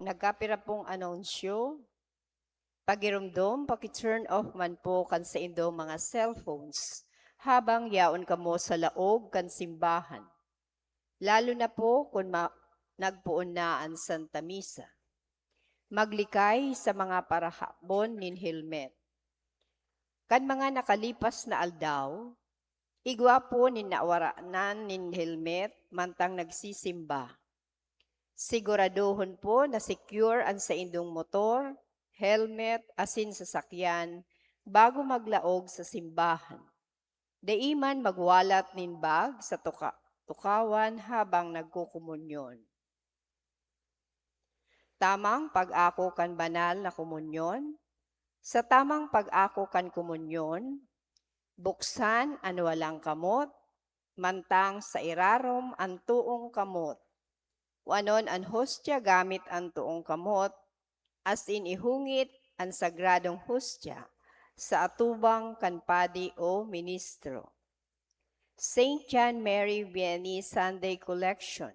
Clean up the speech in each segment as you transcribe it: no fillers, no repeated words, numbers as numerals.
nagkapira pong anunsyo. Pagirumdom, paki-turn off man po kan sa indo mga cellphones habang yaon kamo sa laog kan simbahan. Lalo na po kung nagpuon na ang Santa Misa. Maglikay sa mga parahabon nin helmet. Kan mga nakalipas na aldaw, igwa po nin naawaranan nin helmet mantang nagsisimba. Siguraduhon po na secure ang sa indong motor, helmet, asin sasakyan bago maglaog sa simbahan. Daiman magwalat nin bag sa tukawan habang nagkukumunyon. Tamang pag-ako kan banal na komunyon. Sa tamang pag-ako kan komunyon, buksan ang walang kamot, mantang sa irarom ang tuong kamot. Wanon ang hostya gamit ang tuong kamot, as in ihungit ang sagradong hostya sa atubang kanpadi o ministro. St. John Mary Vianney Sunday Collection.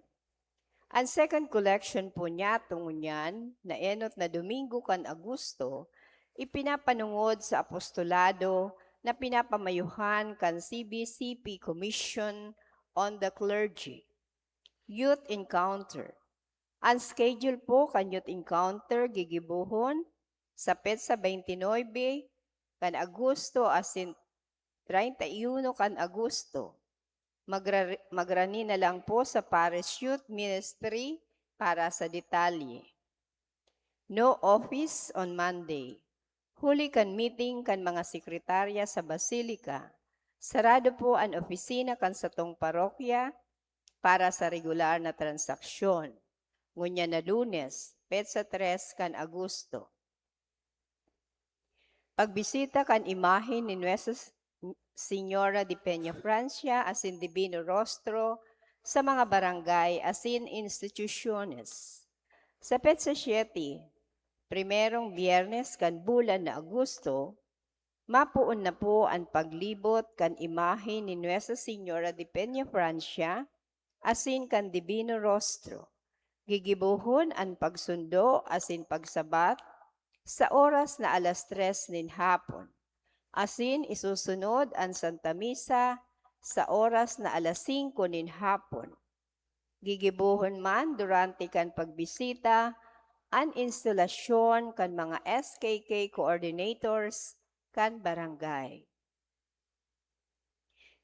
Ang second collection po niya tungunyan na enot na Domingo kan Agosto, ipinapanungod sa apostolado na pinapamayuhan kan CBCP Commission on the Clergy. Youth Encounter. Ang schedule po kan Youth Encounter gigibuhon sa petsa 29 kan Agosto asin 31 kan Agosto. Magrani na lang po sa Parish Youth Ministry para sa detalye. No office on Monday. Huli kan meeting kan mga sekretarya sa Basilika. Sarado po ang opisina kan satong parokya para sa regular na transaksyon. Ngunya na Lunes, petsa 3 kan Agosto. Pagbisita kan imahe ni Nuestra Señora de Peña Francia asin Divino Rostro sa mga barangay asin institusyones. Sa petsa 7, primerong biyernes kan bulan na Agosto, mapuon na po ang paglibot kan imahe ni Nuestra Señora de Peña Francia asin kan Divino Rostro. Gigibuhon ang pagsundo asin pagsabat sa oras na alas 3 nin hapon. Asin isusunod ang Santa Misa sa oras na alas 5 nin hapon. Gigibuhon man durante kan pagbisita ang instalasyon kan mga SKK coordinators kan barangay.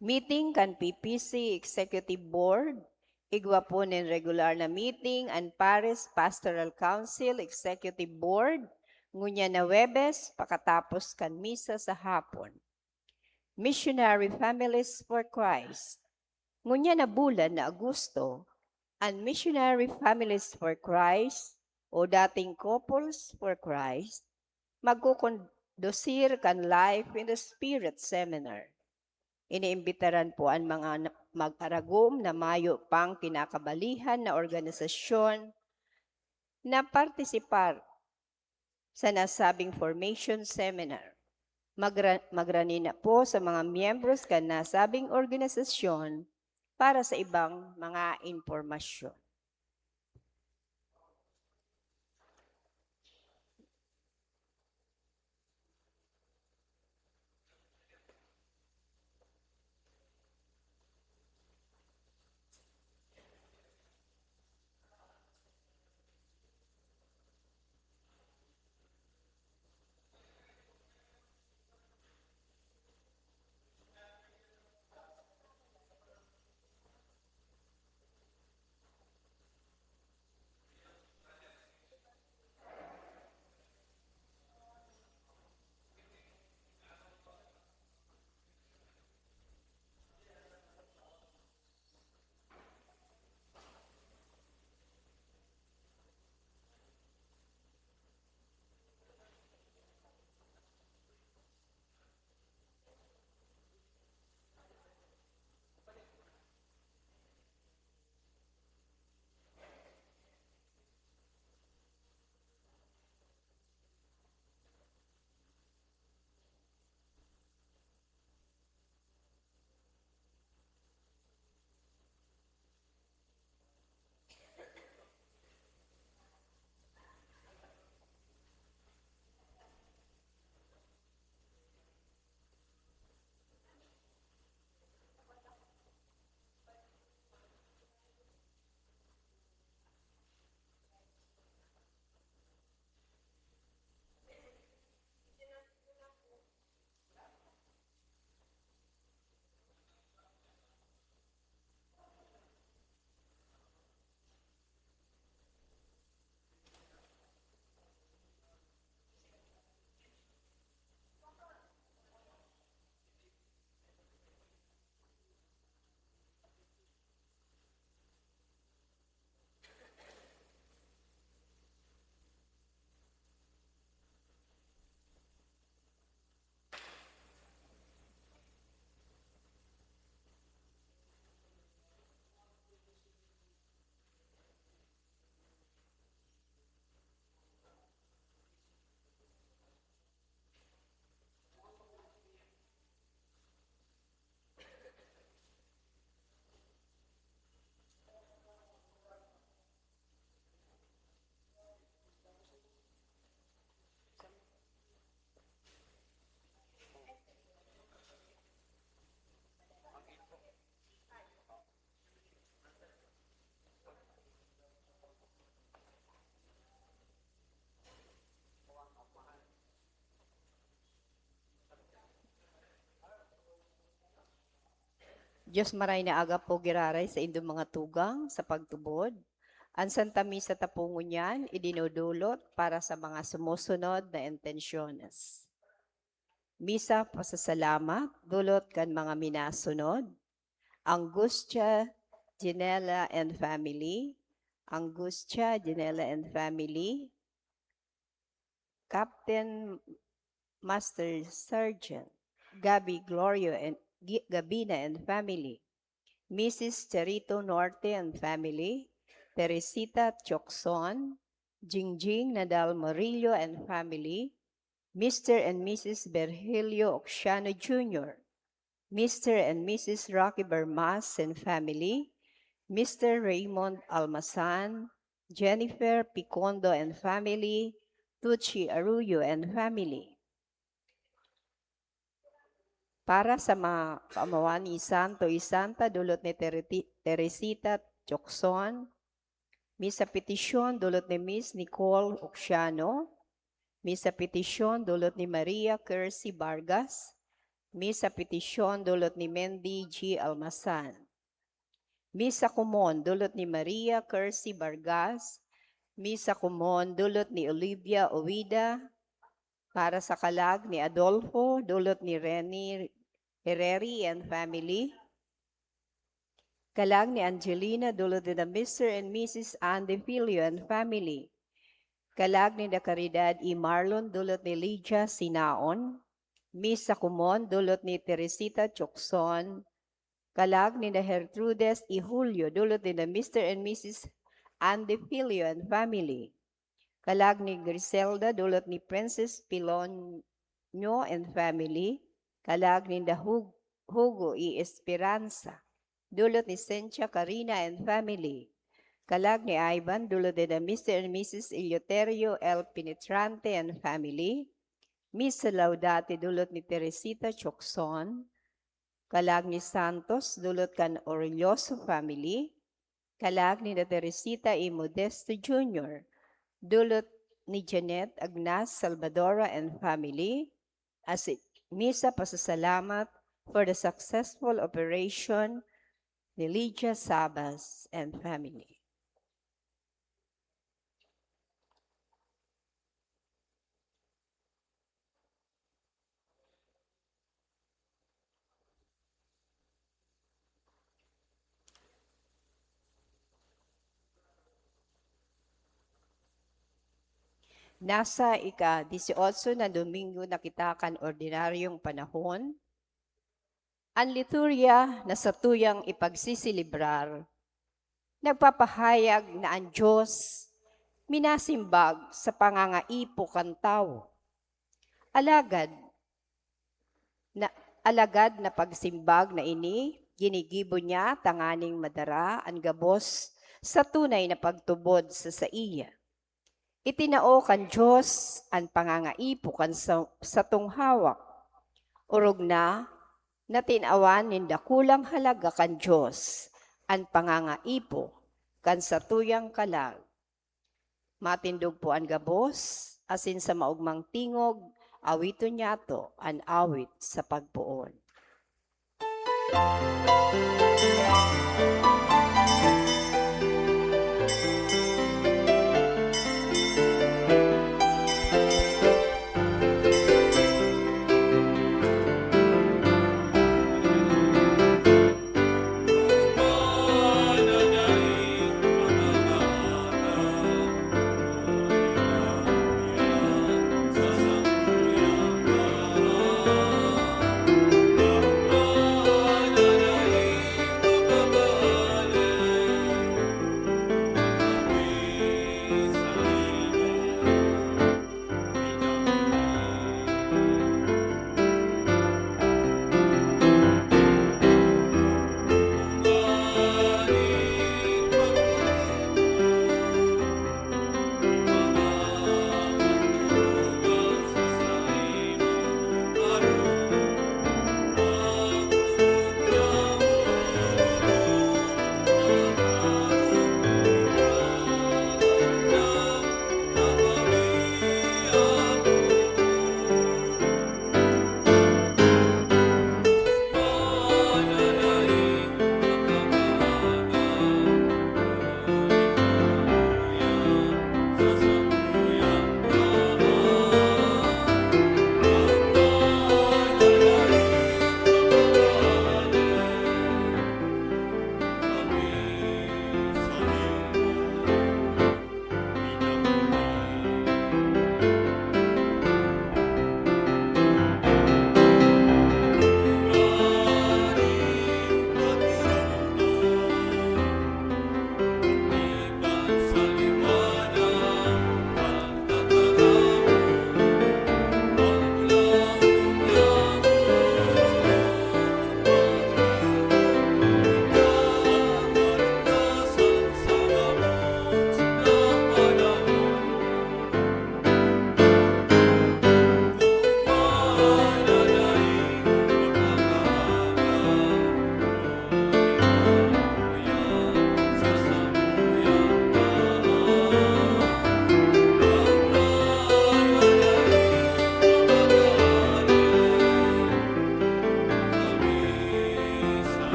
Meeting kan PPC Executive Board, igwa po nin regular na meeting ang Paris Pastoral Council Executive Board, ngunya na Webes, pakatapos kan misa sa hapon. Missionary Families for Christ. Ngunya na bulan na Agosto, ang Missionary Families for Christ o dating Couples for Christ, magkukondosir kan Life in the Spirit Seminar. Iniimbitaran po ang mga mag-aragom na mayo pang kinakabalihan na organisasyon na partisipar sa nasabing formation seminar. Magrani na po sa mga miyembros kan nasabing organisasyon para sa ibang mga impormasyon. Diyos maray na aga po giraray sa inyong mga tugang sa pagtubod. Ang Santa Misa tapungo niyan, idinudulot para sa mga sumusunod na intensyones. Misa pasasalamat, dulot kan mga minasunod. Angustia, Ginela and family. Angustia, Ginela and family. Captain Master Sergeant Gabi Glorio and Gabina and family. Mrs. Charito Norte and family. Teresita Chocson, Jingjing Nadal Morillo and family. Mr. and Mrs. Virgilio Oxiano Jr., Mr. and Mrs. Rocky Bermas and family, Mr. Raymond Almasan, Jennifer Picondo and family, Tucci Arroyo and family. Para sa mga kaamawan ni Santo y Santa, dulot ni Teresita Chocson, Misa petisyon, dulot ni Miss Nicole Oxiano, Misa petisyon, dulot ni Maria Kersey Vargas, Misa petisyon, dulot ni Mendy G. Almasan. Misa kumon, dulot ni Maria Kersey Vargas, Misa kumon, dulot ni Olivia Ovida, para sa kalag ni Adolfo, dulot ni Reni Herreri and family. Kalag ni Angelina, dulot ni Mr. and Mrs. Andy Filio and family. Kalag ni Caridad E. Marlon, dulot ni Lydia Sinaon. Misa kumon, dulot ni Teresita Chocson. Kalag ni Gertrudes E. Julio, dulot ni Mr. and Mrs. Andy Filio and family. Kalag ni Griselda, dulot ni Princess Pilonyo and family. Kalag ni Hugo E. Esperanza, dulot ni Sencha Carina and family. Kalag ni Ivan, dulot ni Mr. and Mrs. Eleuterio L. Penetrante and family. Miss Laudate, dulot ni Teresita Chocson. Kalag ni Santos, dulot kan Orelloso family. Kalag ni Teresita E. Modesto Jr., dulot ni Janet Agnas Salvadora and family. As Misa pasasalamat for the successful operation ni Lydia Sabas and family. Nasa ika-18 na Domingo na kitakan ordinaryong panahon, ang liturya na sa tuyang ipagsisilibrar, nagpapahayag na ang Diyos minasimbag sa pangangaipo kan tao. Alagad na pagsimbag na ini, ginigibo niya tanganing madara ang gabos sa tunay na pagtubod sa saiya. Itinao kan Diyos ang pangangaipo kan sa tunghawak. Urog na tinawan ninda kulang halaga kan Diyos ang pangangaipo kan sa tuyang kalag. Matindog po ang gabos, asin sa maugmang tingog, awito niyato ang awit sa pagpuon.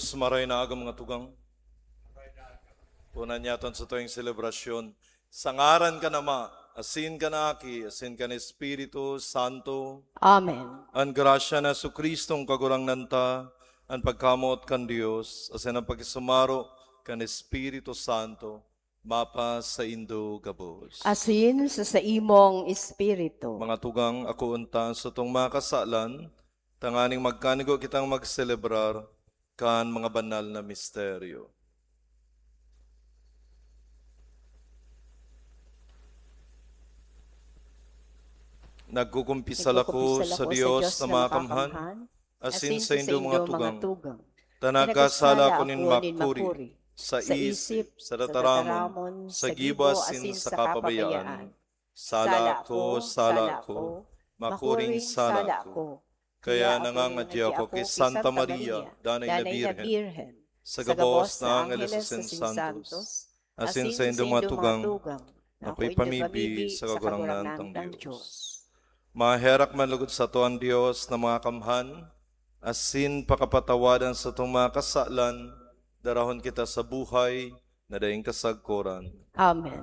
Diyos, maray na agam mga tugang. Punan niyaton sa tuwing selebrasyon. Sangaran ka na ma, asin ka na aki, asin ka na Espiritu Santo. Amen. Ang grasya na su Kristong kagurang nanta, ang pagkamot kan Diyos, asin ang pagkisumaro kan Espiritu Santo, mapa sa Indo gabos. Asin sa imong espiritu. Mga tugang ako unta sa itong mga kasalan, tanganing magkanigo kitang magselebrar kan mga banal na misteryo. Nagkukumpisal ako sa Diyos na makamhan, asin sa indo mga tugang. Tanagkasala ko nin makuri, sa isip, sa dataramon, sa giwas, asin sa kapabayaan. Sala ko, makuring sala ko. Kaya nangangadya ko kay Santa Maria, Danay na Birhen, sa gabos na Angeles asin Santos, asin sa indo mga tugang, ako'y pamibi sa kagurang ng Diyos. Maherak manlugod sa tuan Diyos na mga kamhan, asin pakapatawadan sa itong mga kasalan, darahon kita sa buhay na daing kasagkoran. Amen.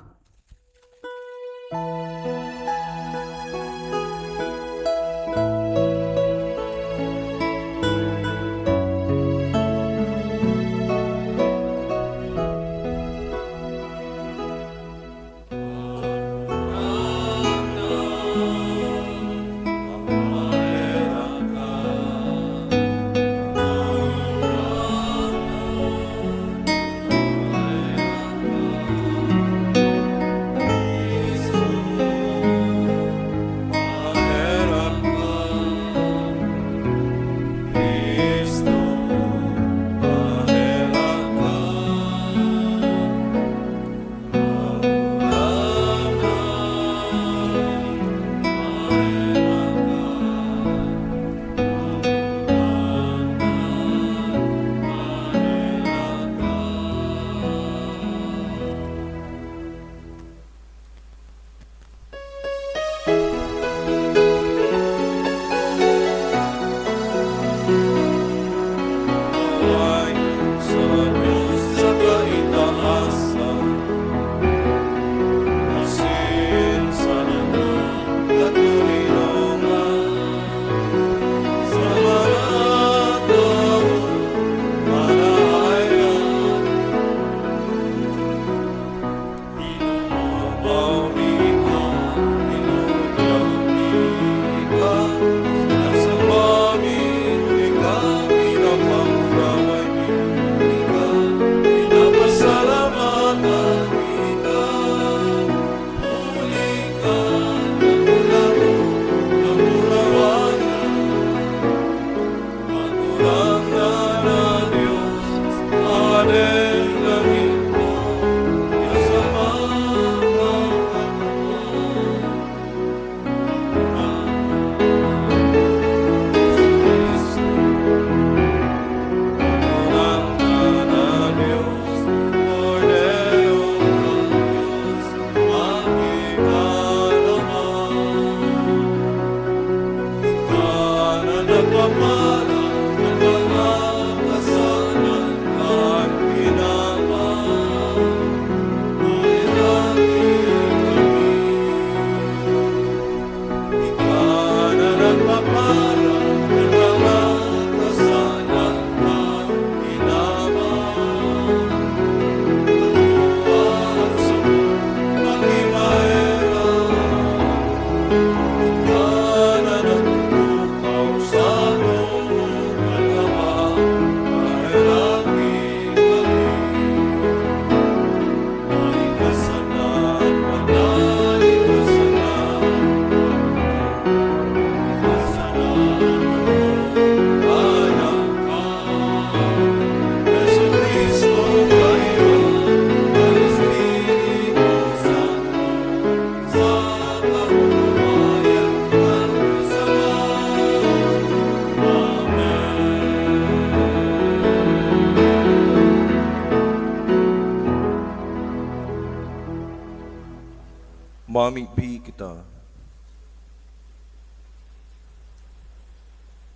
Mamipi kita.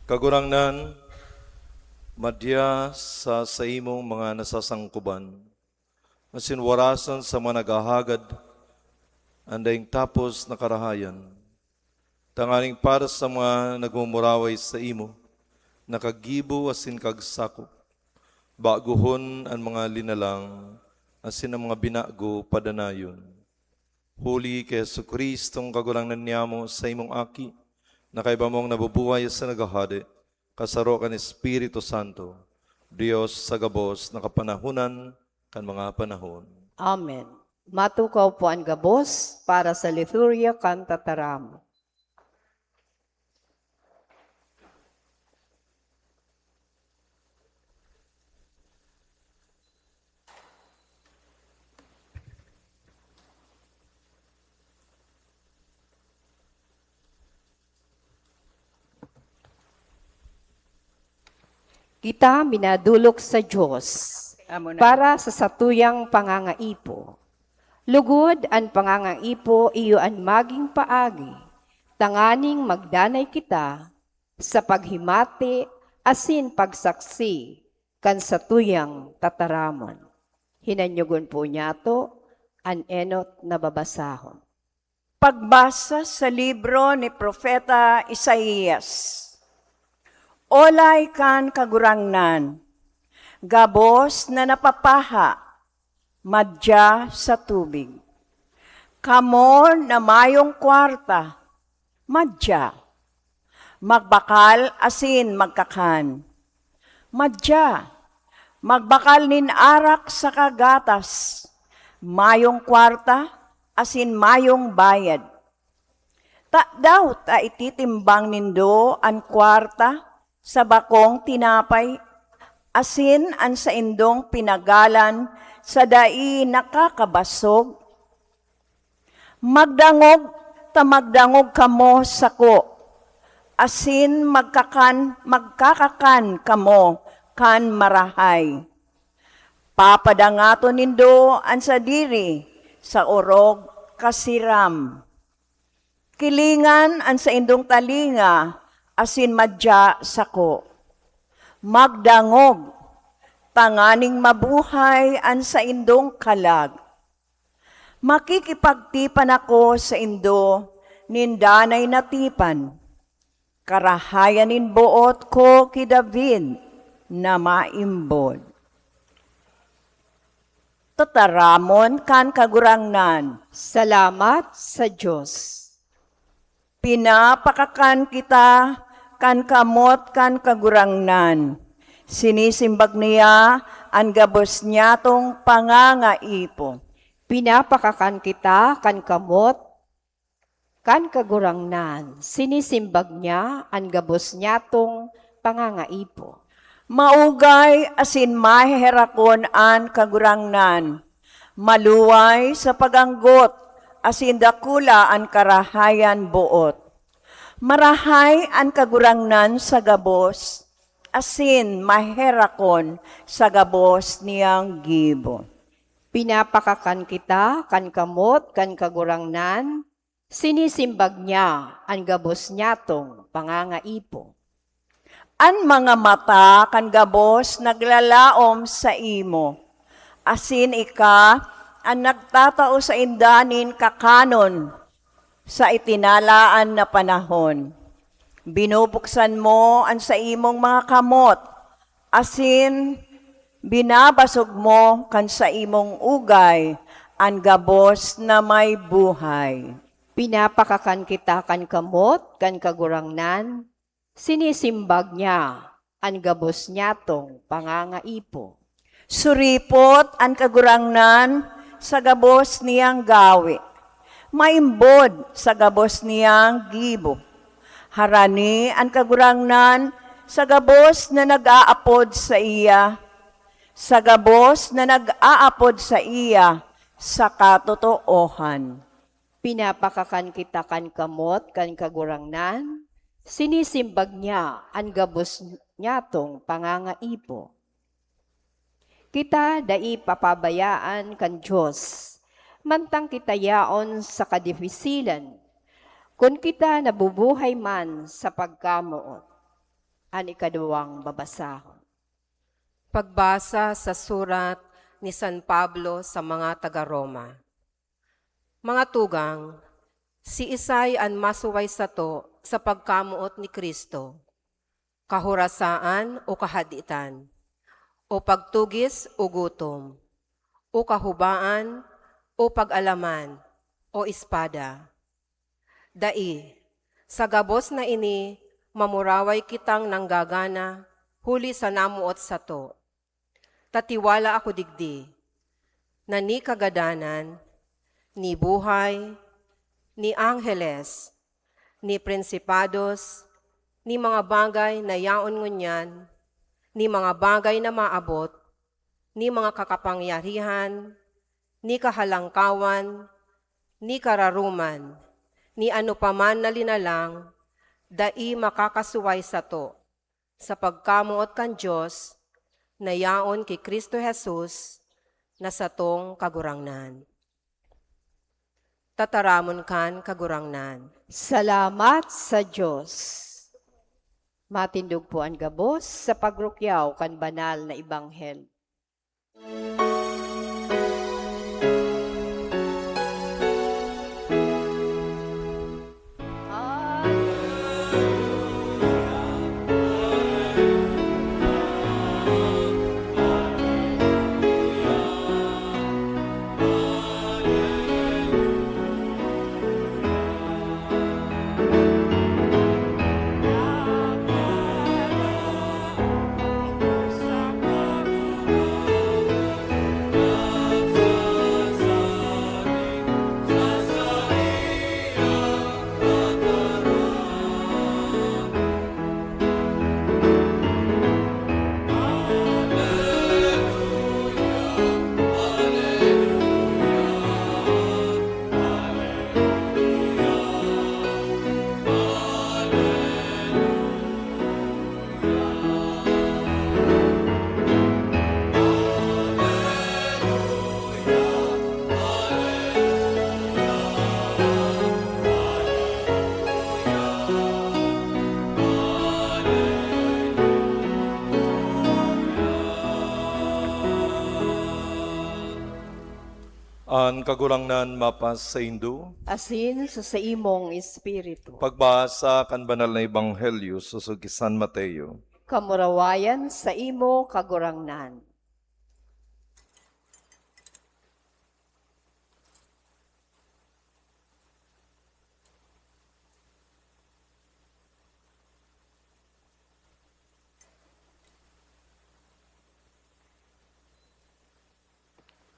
Kagurangnan, madya sa imong mga nasasangkuban, asin warasan sa mga naghahagad, andaing tapos na karahayan, tanganing para sa mga nagmumuraway sa imo, nakagibo asin kagsakop, baguhon ang mga linalang, asin ang mga binago padanayon. Huli kay Jesucristong kagulangan niyamo sa imong aki, na kay bamong nabubuhay sa nagahade, kasaro kan Espiritu Santo, Dios sa gabos na kapanahunan kan mga panahon. Amen. Matukaw po ang gabos para sa liturgia kanta taramo. Kita minadulok sa Diyos para sa satuyang pangangaipo. Lugod ang pangangaipo iyo ang maging paagi, tanganing magdanay kita sa paghimati asin pagsaksi kan satuyang tataramon. Hinanyugon po niya to an enot na babasahon. Pagbasa sa libro ni Propeta Isaías. Olay kan kagurangnan, gabos na napapaha, madya sa tubig. Kamo na mayong kwarta, madya. Magbakal asin magkakan. Madya. Magbakal nin arak sa kagatas, mayong kwarta asin mayong bayad. Daw ta ititimbang nindo ang kwarta, sa bakong tinapay, asin an sa indong pinagalan, sa dai nakakabasog. Magdangog kamo sako, asin magkakakan kamo kan marahay. Papadangato nindo an sa diri, sa orog kasiram. Kilingan an sa indong talinga, asin madya sako. Magdangog, tanganing mabuhay an sa indong kalag. Makikipagtipan ako sa indo, nindanay natipan. Karahayanin buot ko ki David na maimbod. Tataramon kan kagurangnan. Salamat sa Diyos. Pinapakakan kita, kan kamot kan kagurangnan. Sinisimbag niya ang gabos niya tong pangangaipo. Pinapakakan kita kan kamot, kan kagurangnan. Sinisimbag niya ang gabos niya tong pangangaipo. Maugay asin maherakon an kagurangnan. Maluway sa paganggot, asin dakula ang karahayan buot. Marahay ang kagurangnan sa gabos, asin maherakon sa gabos niyang gibo. Pinapakakan kita, kan kamot, kan kagurangnan, sinisimbag niya ang gabos niya tong pangangaipo. An mga mata kan gabos naglalaom sa imo, asin ika ang nagtatao sa indanin kakanon sa itinalaan na panahon. Binubuksan mo ang sa imong mga kamot, asin binabasog mo kan sa imong ugay ang gabos na may buhay. Pinapakakan kita kan kamot, kan kagurangnan, sinisimbag niya ang gabos niya tong pangangaipo. Suripot ang kagurangnan sa gabos niyang gawi. Maimbod sa gabos niyang gibo. Harani ang kagurangnan sa gabos na nag-aapod sa iya. Sa gabos na nag-aapod sa iya sa katotoohan. Pinapakakan kita kan kamot, kan kagurangnan, sinisimbag niya ang gabos niya tong pangangaipo. Kita dai papabayaan kan Diyos, mantang kita yaon sa kadifisilan, kung kita nabubuhay man sa pagkamuot. An ikaduwang babasahon. Pagbasa sa surat ni San Pablo sa mga taga-Roma. Mga tugang, si Isay an masuway sato sa pagkamuot ni Kristo, kahurasaan o kahaditan, o pagtugis o gutom, o kahubaan o pag-alaman, o espada. Dai, sa gabos na ini, mamuraway kitang nanggagana, huli sa namuot sato. Tatiwala ako digdi, na ni kagadanan, ni buhay, ni angheles, ni prinsipados, ni mga bagay na yaon ngunyan, ni mga bagay na maabot, ni mga kakapangyarihan, ni kahalangkawan, ni kararuman, ni ano paman na linalang, dai makakasuway sato, sa pagkamuot kan Diyos, na yaon kay Kristo Jesus, na satong kagurangnan. Tataramon kan kagurangnan. Salamat sa Diyos. Matindog po ang gabos sa pagrukyaw kan banal na ibanghel. An kagurangnan mapas sa Indo, Asin sa imong espiritu. pagbasa kan banal na ebanghelyo susug San Mateo. Kamurawayan sa imo kagurangnan.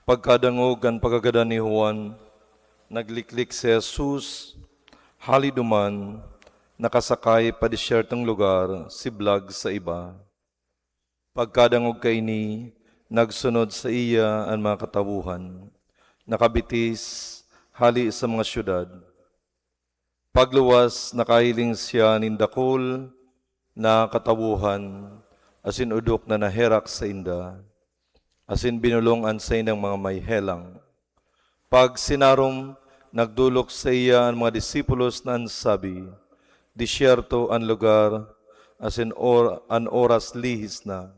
Pagkadangog ang pagkagada ni Juan, nagliklik si Jesus, haliduman, nakasakay pa disyertong lugar, siblag sa iba. Pagkadangog kay ni, nagsunod sa iya ang mga katawuhan, nakabitis, hali sa mga syudad. Pagluwas, nakahiling siya nindakol na katawuhan, asin udok na naherak sa inda. Asin binulong ansay ng mga may helang. Pag sinarom, nagdulok sa iya ang mga disipulos na ansabi, disyerto ang lugar, asin an oras lihis na.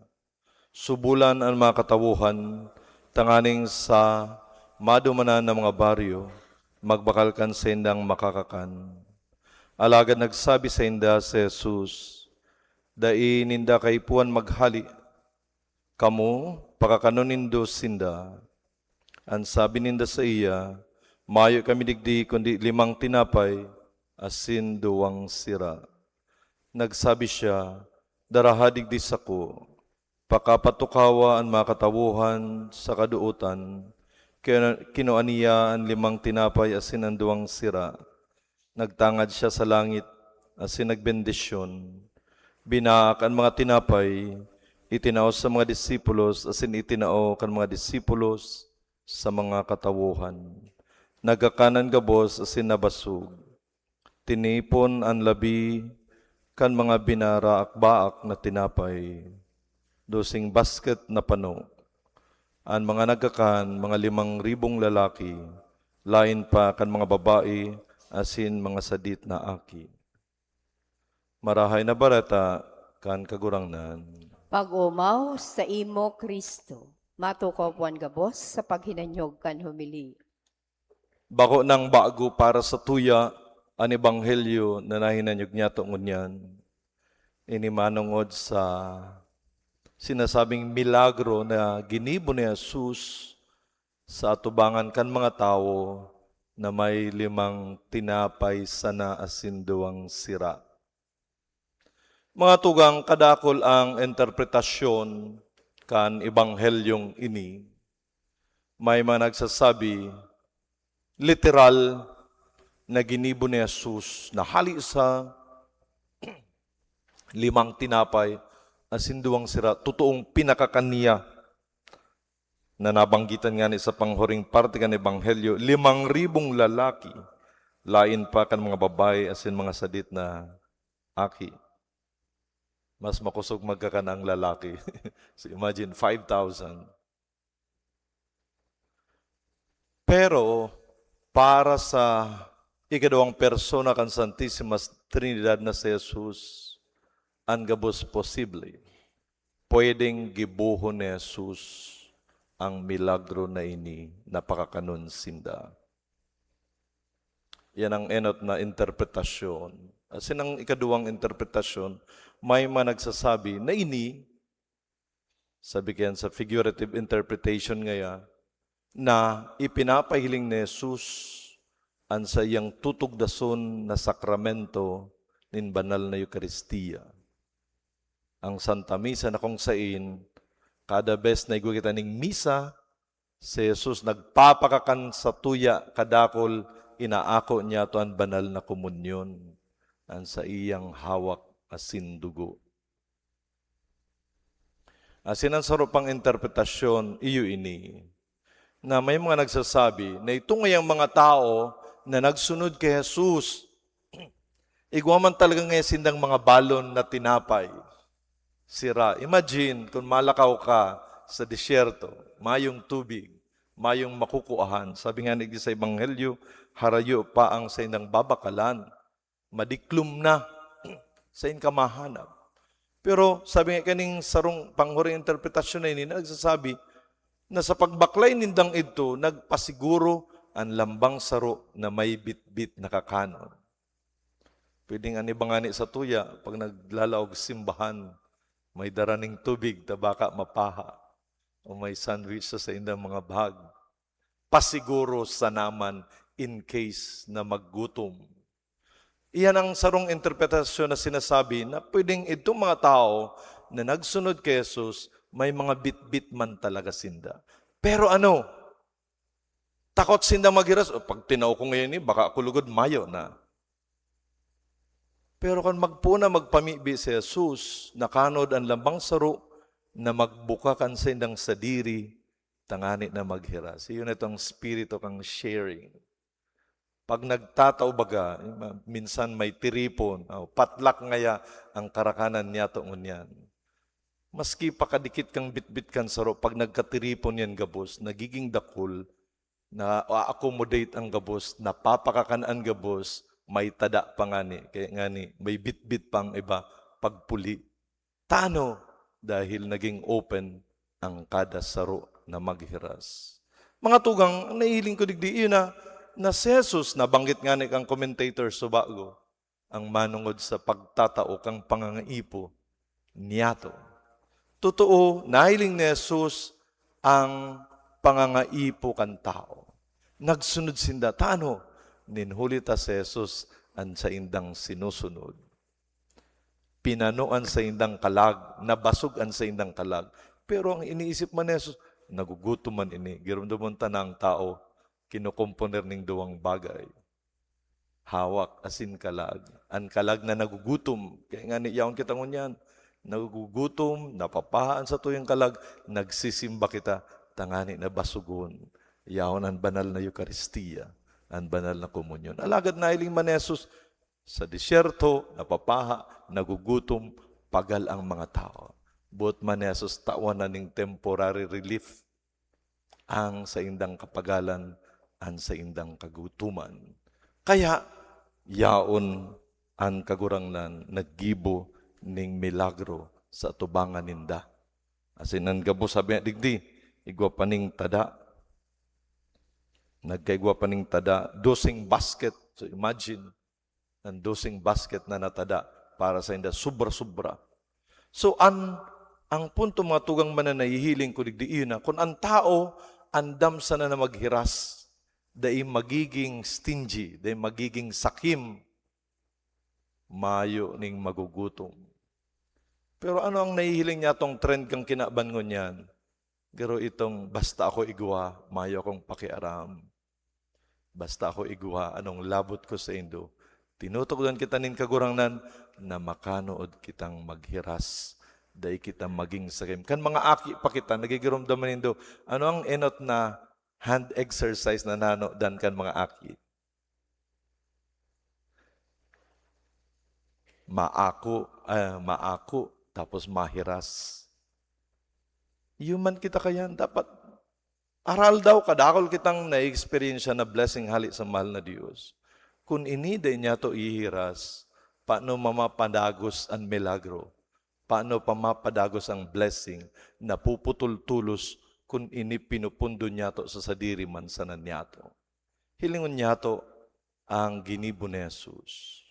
Subulan ang mga katawuhan, tanganing sa madumanan ng mga baryo, magbakal kan sa indang makakakan. Alagad nagsabi sa inda si Jesus, dai ninda kay puan maghali, kamu, pakakanunin sinda. Ang sabi ninda sa iya, mayo kami digdi kundi 5 tinapay, asin 2 sira. Nagsabi siya, daraha digdi sako, pakapatukawa ang mga katawuhan sa kaduutan, kinuan niya ang 5 tinapay asin ang 2 sira. Nagtangad siya sa langit, asin nagbendisyon. Binaak ang mga tinapay, itinao sa mga disipulos, asin itinao kan mga disipulos sa mga katawuhan. Nagakanan gabos, asin nabasug. Tinipon ang labi, kan mga binaraak-baak na tinapay. 12 basket na pano. Ang mga nagakan, mga 5,000 lalaki, lain pa kan mga babae, asin mga sadit na aki. Marahay na barata, kan kagurangnan. Pag-umaw sa imo Kristo, matukopuan gabos sa paghinanyog kan humili. Bako ng bago para sa tuya, ang ebanghelyo na nahinanyog niya tungunyan. Inimanungod sa sinasabing milagro na ginibo ni Jesus sa atubangan kan mga tao na may 5 tinapay sana asinduang sira. Mga tugang kadakol ang interpretasyon kan ebanghelyong ini. May mga nagsasabi, literal na ginibo ni Jesus na hali sa 5 tinapay asinduang sira. Totoong pinakakaniya na nabanggitan nga ni sa panghuring parte kan ebanghelyo, 5,000 lalaki, lain pa kan mga babae asin mga sadit na aki. Mas makusog magkakan ang lalaki. So imagine, 5,000. Pero, para sa ikadawang persona kan Santissimas Trinidad na si Jesus, ang gabos posible, pwedeng gibuhon ni Jesus ang milagro na ini, napakakanon sinda. Yan ang enot na interpretasyon. Asin ang ikaduwang interpretasyon, may man nagsasabi na ini, sabi kayan sa figurative interpretation ngaya, na ipinapahiling ni Jesus ang sa iyang tutugdason na sakramento nin banal na Eucharistia. Ang Santa Misa na kung sain, kada bes na igugita ning misa, si Jesus nagpapakakan sa tuya kadakol, inaako niya to ang banal na komunyon, ang sa iyang hawak asin dugo. Asin ang sarupang interpretasyon, iyo ini, na may mga nagsasabi na ito ngayang mga tao na nagsunod kay Jesus, igwaman talaga ngayon sindang mga balon na tinapay, sira. Imagine kung malakaw ka sa disyerto, mayong tubig, mayong makukuahan. Sabi nga ni sa Ebanghelyo, harayo pa ang sa indang babakalan, madiklum na sa in kamahanap. Pero sabi nga kaning sarong panghuring interpretasyon na ini, nagsasabi na sa pagbaklay nindang ito, nagpasiguro ang lambang saro na may bit-bit na kakanon. Pwedeng anibangani sa tuya, pag naglalaog simbahan, may daraning tubig, tabaka mapaha, o may sandwich sa indang mga bag. Pasiguro sa naman in case na maggutom. Iyan ang sarong interpretasyon na sinasabi na pwedeng itong mga tao na nagsunod kay Jesus, may mga bit-bit man talaga sinda. Pero ano? Takot sinda maghiras. O, pag tinaw ko ngayon baka ako lugod mayo na. Pero kung magpuna magpamibi si Jesus, nakanod ang lambang saro na magbuka kan sa indang sadiri, tangani na maghiras. Iyon itong spirito kang sharing. Pag nagtataw baga, minsan may tiripon, patlak ngaya ang karakanan niya toon yan. Maski pakadikit kang bitbit kan saro, pag nagkatiripon yan gabos, nagiging dakol, na accommodate ang gabos, napapakakan ang gabos, may tada pa nga ni, kaya nga ni, may bit-bit pang iba, pagpuli. Tano? Dahil naging open ang kada saro na maghiras. Mga tugang, ang naihiling ko digdi, yun na si Jesus, nabanggit nga ni kang commentator sa bago, ang manungod sa pagtatao kang pangangaipo, niyato. Totoo, nahiling ni Jesus ang pangangaipo kan tao. Nagsunod sinda, tano? Ninhulita si Jesus ang sa indang sinusunod. Pinanuan sa indang kalag, nabasugan sa indang kalag. Pero ang iniisip man ni Jesus, nagugutom man ini. Girumdumon tanang tao, kinukomponer ning duwang bagay. Hawak asin kalag. Ang kalag na nagugutom, kaya nga ni yaon kita ngunyan, nagugutom, napapahaan sa tuyong kalag, nagsisimba kita, tangani na basugon. Yaon ang banal na Eucharistia, ang banal na komunyon. Alagad na iling man Jesus, sa disyerto, napapaha, nagugutom, pagal ang mga tao. Buot man Jesus, tawan na ning temporary relief ang sa indang kapagalan, ang sa indang kagutuman. Kaya, yaon ang kagurangnan, naggibo ning milagro sa tubangan ninda. Asin ang gabo sabi nga, digdi, igwa paning tada. Nagkaigwa paning tada, dosing basket. So imagine, ang dosing basket na natada para sa inda, sobra-sobra. So ang punto mga tugang mananahihiling ko digdi na, kung ang tao andam sana na maghiras, dahil magiging stingy, dahil magiging sakim, mayo ning magugutom. Pero ano ang nahihiling niya tong trend kang kinabangon yan? Pero itong basta ako igwa, mayo akong pakiaram. Basta ako igwa, anong labot ko sa indo. Tinutukudan kita nin kagurangnan na makanood kitang maghiras. Dahil kita maging sakim. Kan mga aki pa kita, nagigiromdaman nindo, ano ang enot na hand exercise na nano dan kan mga aki? Maako, tapos mahiras. Human kita kayan, dapat aral daw, kadakol kitang na-experience na blessing hali sa mahal na Diyos. Kung iniday niya to ihiras, paano mamapadagos ang milagro? Paano pa mapadagos ang blessing na puputol-tulos kung ini pinupundo niya to sa sadiri man sanan niya to? Hilingon niya to ang ginibo ni Jesus.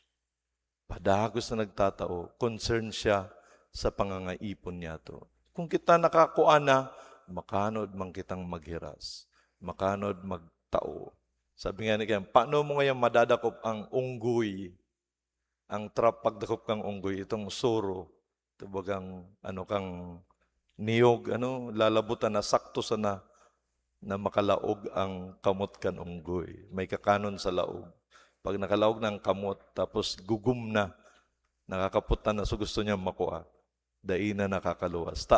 Padagos na nagtatao, concern siya sa pangangaipon niya to. Kung kita nakakuan na, makanod man kitang maghiras, makanod magtao. Sabi nga ni kaya, paano mo ngayon madadakop ang unggoy, ang trap pagdakop kang unggoy, itong soro, tubagang kang niyog, lalabutan na sakto sana na makalaog ang kamot kan unggoy. May kakanon sa laog. Pag nakalaog ng kamot, tapos gugum na, nakakaputan na, so gusto niya makuha. Dai na nakakaluwas.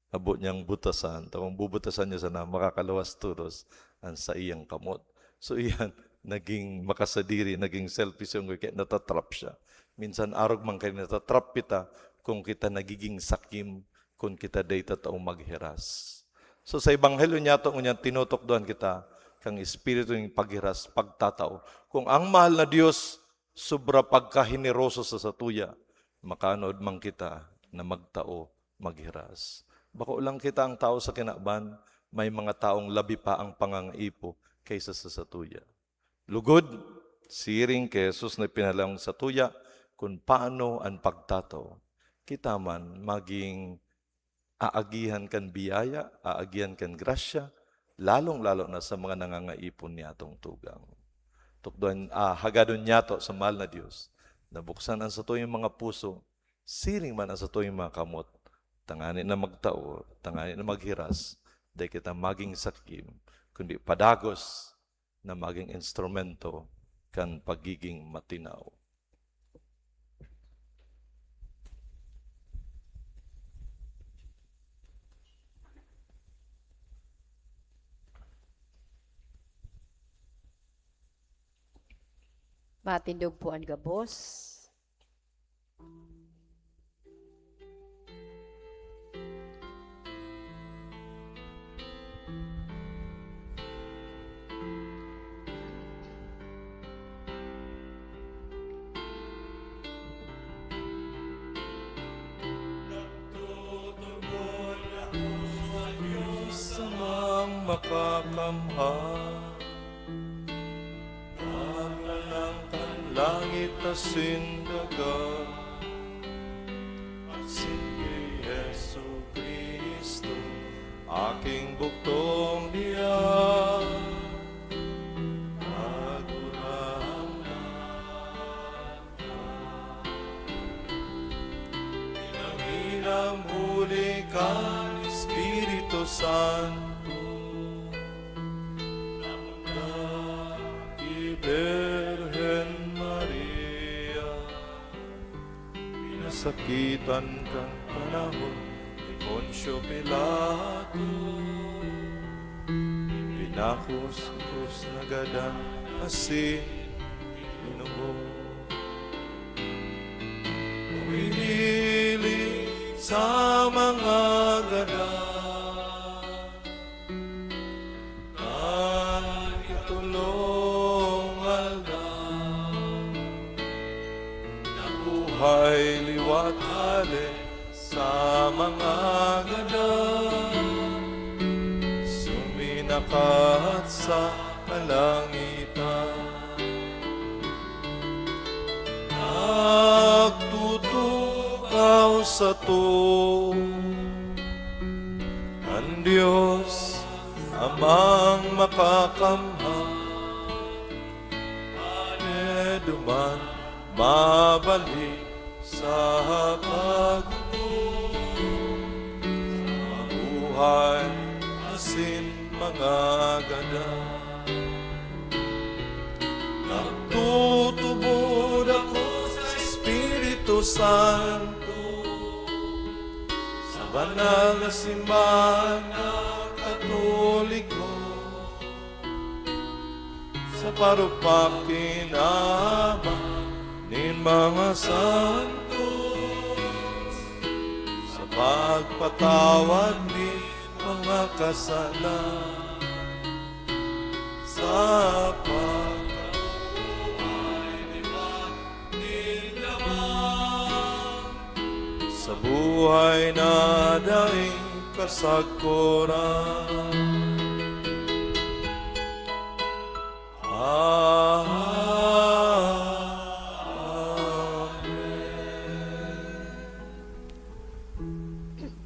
Abot niyang butasan. Tapos bubutasan niya sana, makakaluwas tulos ang sa iyang kamot. So iyan, naging makasadiri, naging selfish yung kaya natatrap siya. Minsan arog man kayo natatrap kita kung kita nagiging sakim, kung kita data taong maghiras. So sa Ebanghelyo niya ito, tinutok doon kita, kang espiritu ng paghiras, pagtataw. Kung ang mahal na Diyos, sobra pagkahineroso sa satuya, makanood man kita na magtao, maghiras. Bako lang kita ang tao sa kinaban, may mga taong labi pa ang pangangaipo kaysa sa satuya. Lugod, siring kay Jesus na pinalang satuya, kung paano ang pagtataw. Kita man maging aagihan kan biyaya, aagihan kan grasya, lalong-lalo na sa mga nangangaipon niya atong tugang. Tukdoan, hagadon niya to sa mahal na Diyos, nabuksan ang sa tuyong mga puso, siring man ang sa tuyong mga kamot, tanganin na magtao, tanganin na maghiras, dahil kita maging sakim, kundi padagos na maging instrumento kan pagiging matinaw. Matindog po ang gabos. Samang makakamhan, langit na sindaga, sige Yesu Kristo, aking buktong diyan, magurang na. Inang huli ka, Espiritu Santo, Virgen Maria, pinasakitan kang panahon ni Poncio Pilato, pinakuskus na gada asin inuho, umilili sa mga gada. Buhay, liwat, hali sa mga ganap, suminakat sa kalangitan. Nagtutukaw sa to ang Diyos amang makakamhang, duman mabalik sa paghukom, mabuhay asin mga ganap. Nagtutubod ako sa Espiritu Santo, sa banal na simbahan na Katoliko, sa parupakin Ama nin mga santo, sa pagpatawad ni mga kasalan, sa pagkabuhay ni Magdilaman, sa buhay na daing kasagkuran.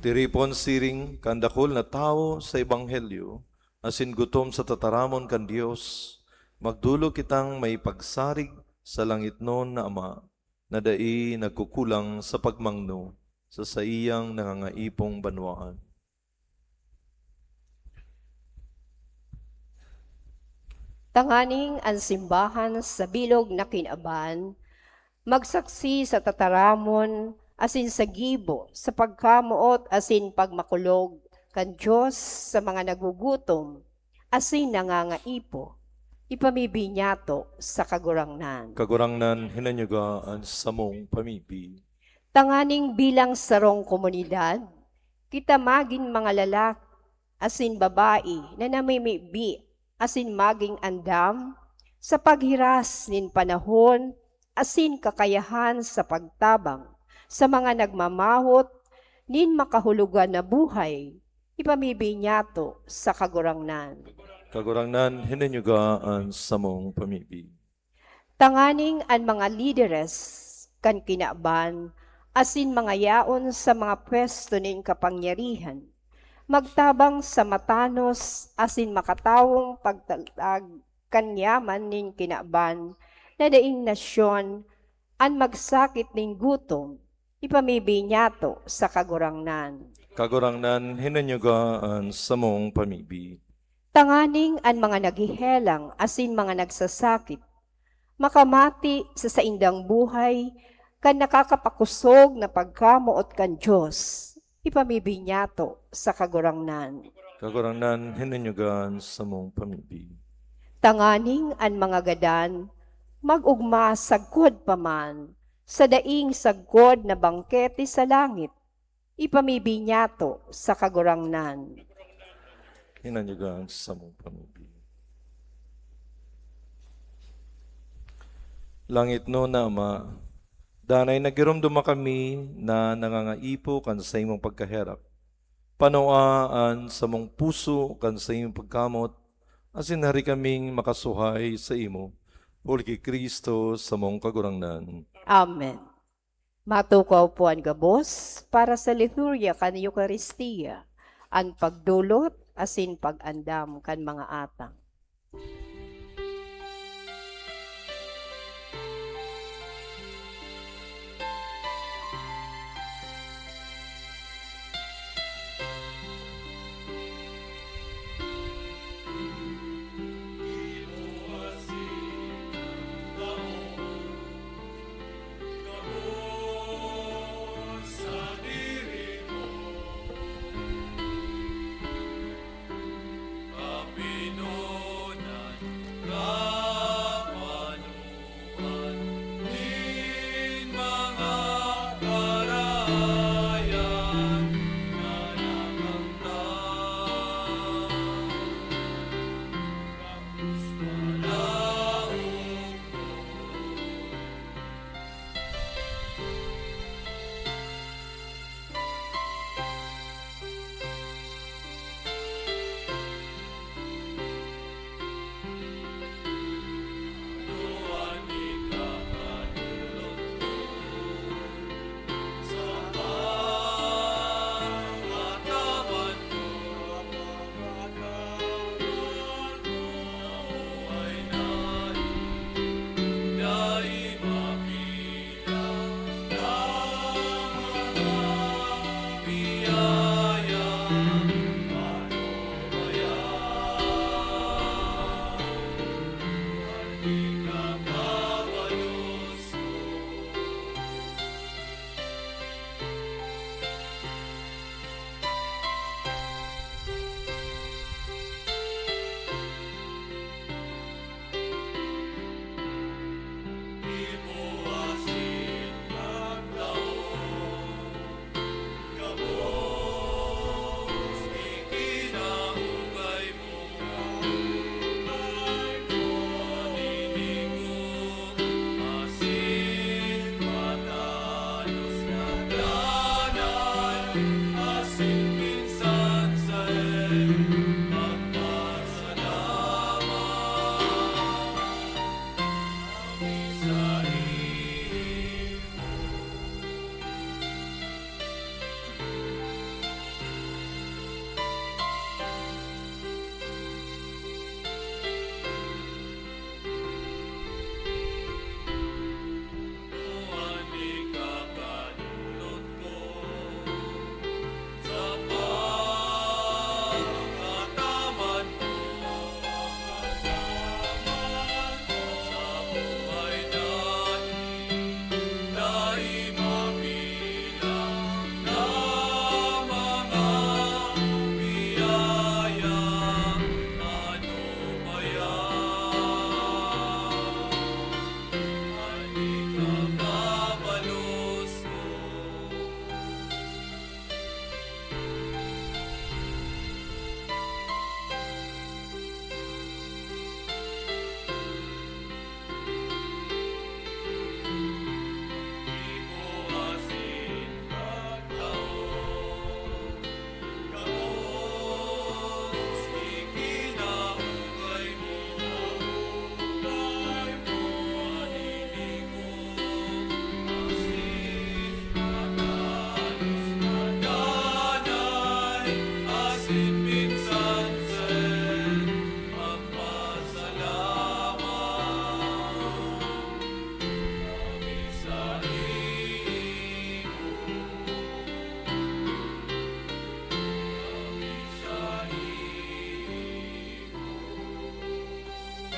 Tiripon siring kandakol na tao sa Ebanghelyo, asin gutom sa tataramon kan Dios, magdulo kitang may pagsarig sa langit noon na Ama, na dai nagkukulang sa pagmangno sa saiyang nangangaipong banwaan. Tanganing ang simbahan sa bilog na kinaban, magsaksi sa tataramon, asin sa gibo, sa pagkamuot, asin pagmakulog, kan Diyos sa mga nagugutom, asin nangangaipo, ipamibinyato sa kagurangnan. Kagurangnan hinanyugaan sa mong pamibi. Tanganing bilang sarong komunidad, kita maging mga lalaki, asin babae, na namimibi, asin maging andam, sa paghiras nin panahon, asin kakayahan sa pagtabang, sa mga nagmamahot, nin makahulugan na buhay, ipamibinyato sa kagurangnan. Kagurangnan hinanyugaan sa mong pamibi. Tanganing ang mga lideres, kan kinaban, asin mga yaon sa mga pwesto nin kapangyarihan, magtabang sa matanos, asin makatawong pagtalag kanyaman nin kinaban, na daing nasyon, an magsakit nin gutom, ipamibinyato sa kagurangnan. Kagurangnan hinanyugaan sa mong pamibi. Tanganing ang mga naghihelang, asin mga nagsasakit, makamati sa saindang buhay, kan nakakapakusog na pagkamuot kan Diyos, ipamibinyato sa kagurangnan. Kagurangnan hinanyugaan sa mong pamibi. Tanganing ang mga gadan, magugma sagkod paman, sa daing sagkod na bangkete sa langit, ipamibinyato sa kagurangnan. Hinanyugaan sa mong pamibi. Langit no na Ama, danay nagirumduma kami na nangangaipo kan sa imong pagkaherap. Panawaan sa mong puso kan sa imong pagkamot, asin hari kaming makasuhay sa imo, uli kay Kristo sa mong kagurangnan. Amen. Matukaw po ang gabos para sa liturya kan Eucharistia, ang pagdulot asin pag-andam kan mga atang. Pinoy.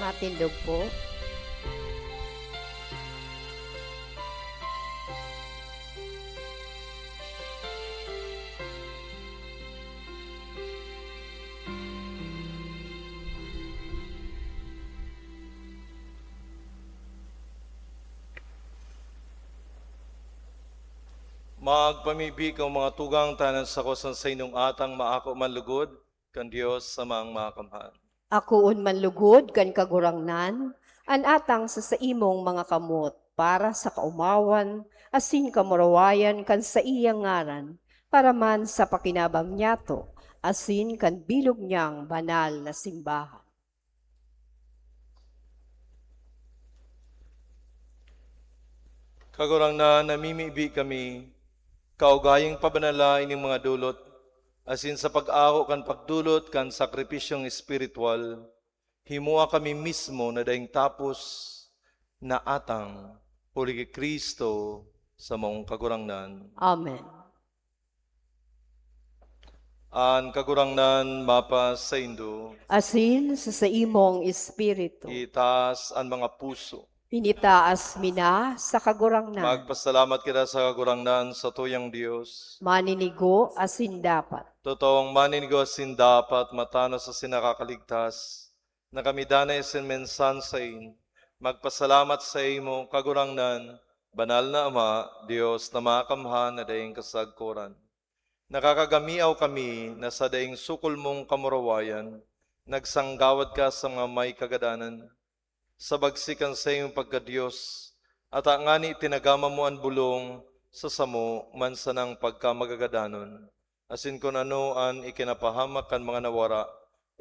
Matindog po. Magpamibig ang mga tugang tanan sa kosan sa inyong atang maako manlugod, kan Dios sa mga makamhan. Ako un manlugod kan kagurangnan, an atang sa imong mga kamot, para sa kaumawan, asin kamurawayan kan sa iyang ngaran, para man sa pakinabang niyato, asin kan bilog niyang banal na simbahan. Kagurangnan namimibi kami, kaugayeng pabanala ining mga dulot, asin sa pag-ako kan pagdulot kan sakripisyong espiritual, himua kami mismo na daing tapos na atang huli kay Kristo sa mong kagurangnan. Amen. An kagurangnan mapas sa Indo, Asin sa imong espiritu, itaas ang mga puso. pinitaas mina sa kagurangnan, Magpasalamat kita sa kagurangnan sa tuyang Diyos. maninigo asin dapat. Totoong maninigwasin dapat matano sa sinakakaligtas, na kami danay sin mensan sa in, magpasalamat sa imo kagurangnan, banal na Ama, Diyos na makamhan na daing kasagkuran. Nakakagamiaw kami na sa daing sukol mong kamurawayan, nagsanggawad ka sa mga may kagadanan, sa bagsikan sa iyong pagkadiyos, at ang ngani tinagama mo ang bulong sa samo mansa ng pagkamagagadanon. Asin kun ano an ikinapahamak kan mga nawara,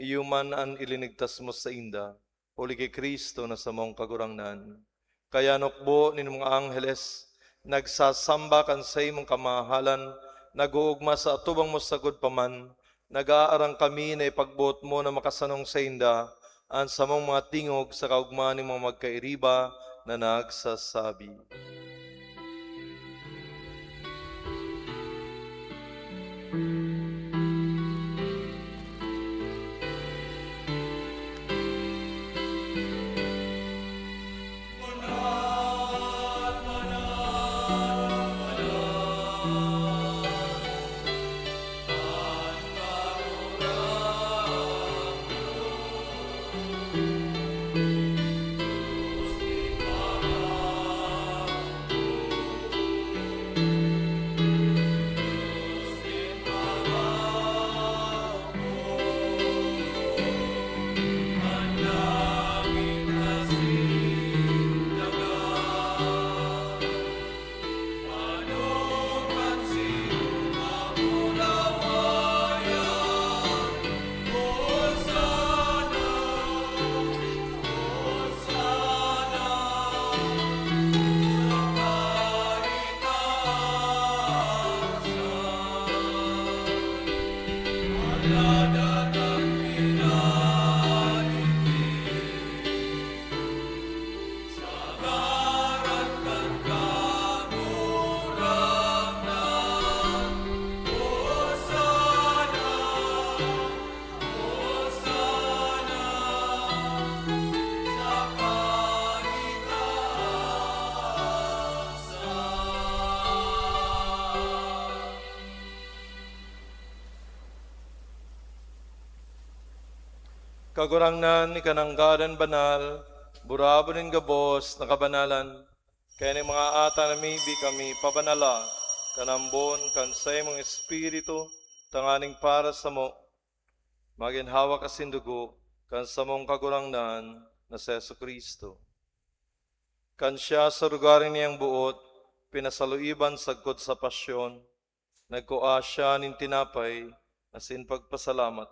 iyuman an ilinigtas mo sa inda, uli kay Kristo na sa mong kagurangnan. Kaya nukbo ni mga angheles, nagsasamba kan sa imong kamahalan, nag-uugma sa atubang mo sagod paman, nag-aarang kami na ipagbuot mo na makasanong sa inda, ang samong mga tingog sa kaugmaan ng mga magkairiba na nagsasabi. Kagurangnan, ikananggadan banal, burabonin gabos, nakabanalan, kaya ni mga ata na maybe kami pabanala, kanambon, kansay mong espiritu, tanganing para sa mo, maginhawa kasindugo, kan sa mong kagurangnan, na si Yesu Kristo. Kan siya sa lugarin niyang buot, pinasaluiban sagkod sa pasyon, nagkua siya nin tinapay, asin pagpasalamat.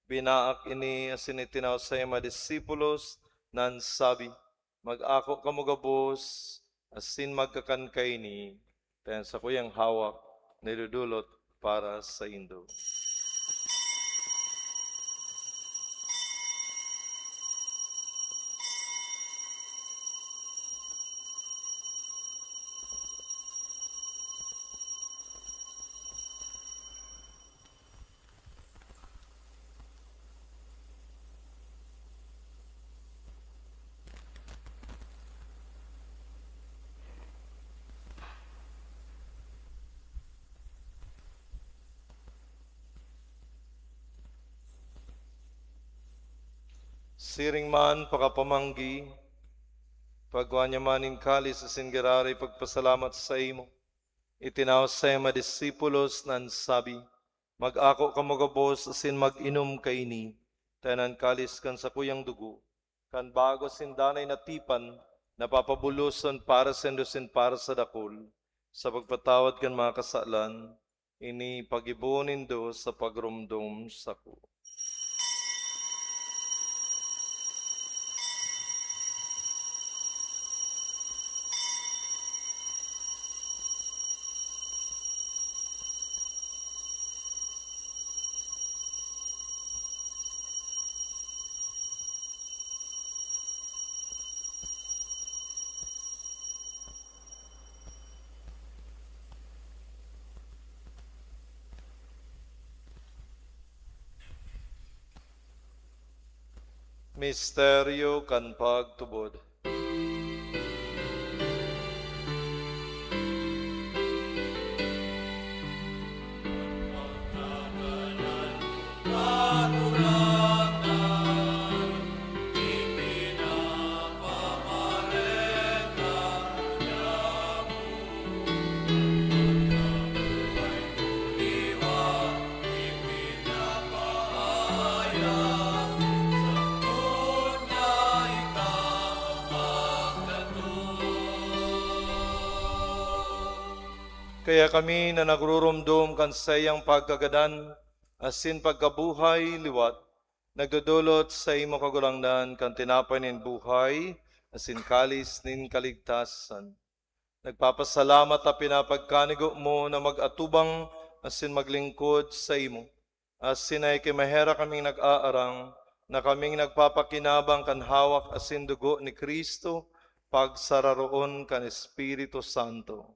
Binaak ini asin itinaw sa mga disipulos, nan sabi, mag-ako kamo gabos, asin magkakankay ni, tayan sa kuyang hawak, niludulot para sa indo. Siring man pakapamanggi, pagwanya manin kali sa singirari pagpasalamat sa imo. Itinaw sa mga disipulos nan sabi, mag-ako kamo gabos asin mag-inom kaini, tanan kalis kan sa kuyang dugo, kan bago sindanay natipan, napapabuluson para sendosin para sa dakol, sa pagpatawad kan mga kasalan, ini pagibunin do sa pagrumdum sa ko. Misteryo kan pagtubod. Kaya kami na nagrurumdum kan sayang pagkagadan, asin pagkabuhay liwat, nagdudulot sa imo kagulangdan kan tinapay nin buhay, asin kalis nin kaligtasan. Nagpapasalamat na pinapagkanigo mo na mag-atubang asin maglingkod sa imo. Asin ay kimahera kaming nag-aarang, na kaming nagpapakinabang kan hawak asin dugo ni Kristo, pagsararoon kan Espiritu Santo.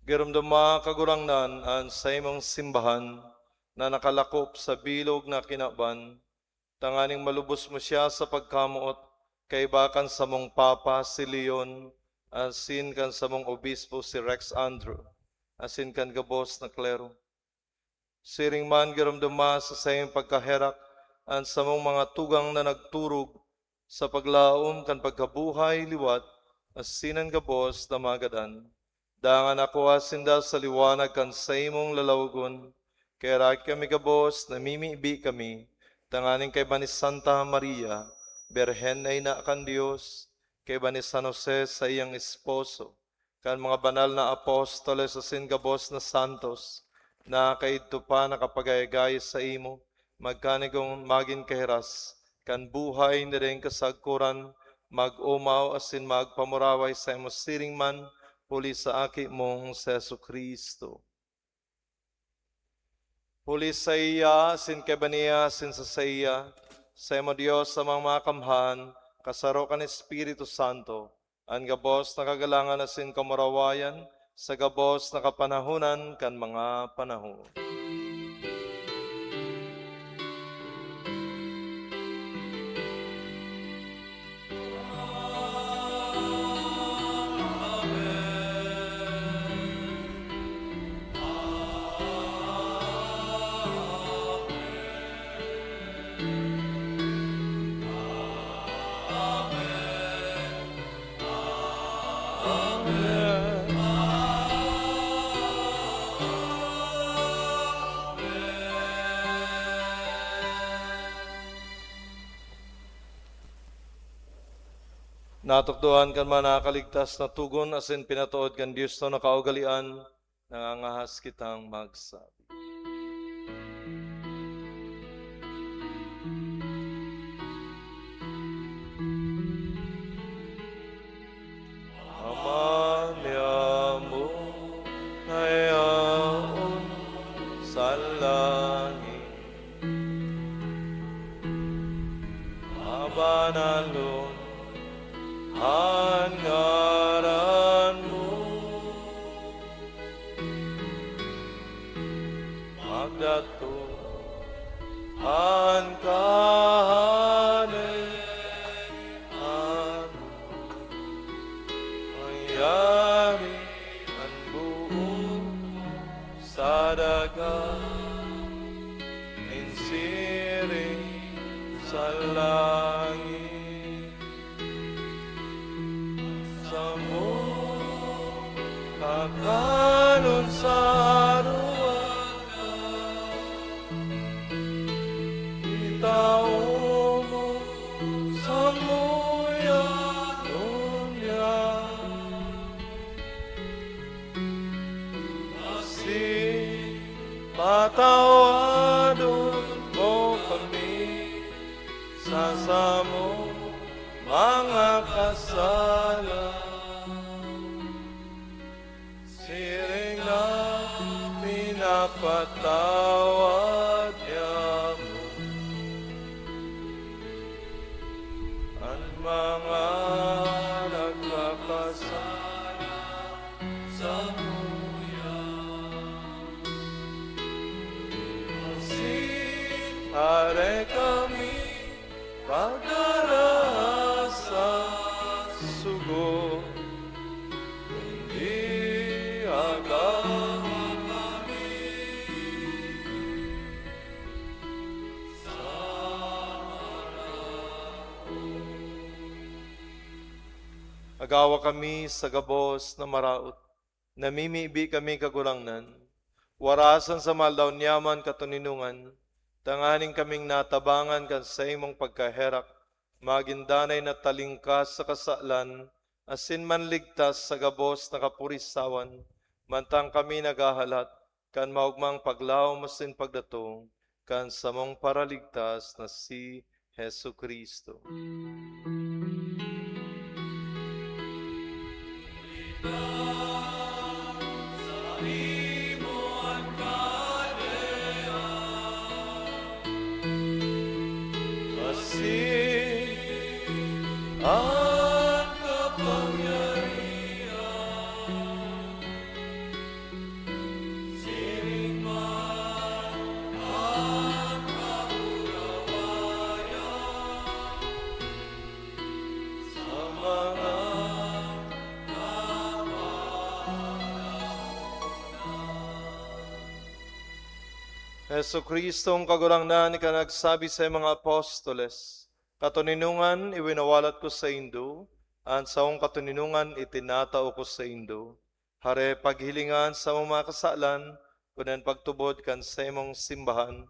Girumduma kagurangnan an sa imong simbahan na nakalakop sa bilog na kinaban, tanganing malubos mo siya sa pagkamuot, kay bakan sa mong Papa si Leon, asin kan sa mong Obispo si Rex Andrew, asin kan gabos na klero. Siring man girumduma sa sayong pagkaherak, an sa mong mga tugang na nagturog, sa paglaom kan pagkabuhay liwat, asinan gabos na magadan. Dangan ako asinda sa liwanag kan sa imong lalawagon, kaya rak kami gabos, namimibi kami, tanganing kay ba ni Santa Maria, Berhen ay na kan Diyos, kay ba ni San Jose sa iyang esposo, kan mga banal na apostoles asin gabos na santos, na kaidto pa nakapagayagay sa imo, magkanigong magin kahiras, kan buhay na rin kasagkuran, mag-umaw asin magpamuraway sa imo siring man, huli sa aki mong Yesu Kristo. Huli sa iya, sin kebaniya, sin sa iya, sa imo Diyos sa mga makamhan, kasaro kan Espiritu Santo, ang gabos na kagalangan na sin kamarawayan, sa gabos na kapanahunan kan mga panahon. Natukduhan kan man nakaligtas na tugon asin pinatuod kan Dios to nakaugalian, nangangahas kitang magsabi. Ama niyamu ngayon sa langit, mabanalon ang ngaran mo, magdato ang kaharian mo, mangyari ang buong sa dagat, insiring sa langit. Sa mo, kakanon sa aruan, itao mo sa muyan niya. Asin patawadon mo kami sa samo mga kasala. Siring na pinapatawad niya mo ang mga nagkakasala sa are kami pagdarasa sugo, hindi agad kami sa agawa kami sa gabos na maraot, namimibi kami kagulangnan, warasan sa maldaw niyaman katuninungan, tanganing kaming natabangan kan sa imong pagkaherak, magindanay na talingkas sa kasalan, asin manligtas sa gabos na kapurisawan, mantang kami nagahalat, kan maugmang paglaom asin pagdatong, kan samong paraligtas na si Hesu Kristo. Ang kapangyarihan, siring man ang kaurawayan, sa mga Hesu Kristong kagulangnan ka nagsabi sa mga apostoles, katuninungan iwinawalat ko sa Indo, ang saong katuninungan itinatao ko sa Indo. Hare paghilingan sa mga kasalan, kunan pagtubod kan sa imong simbahan,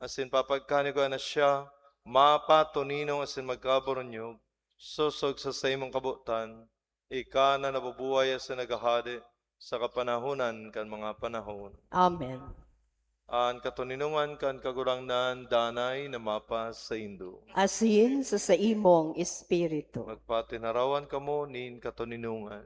asin papagkanigo na siya, mapatuninong asin magkaboronyog, susog sa imong kabutan, ika na nabubuhay asin nagahadi sa kapanahunan kan mga panahon. Amen. Ang katuninungan kan kagurangnan danay na mapa sa Indo. Asin sa imong espiritu. Magpatinarawan kamo nin katuninungan.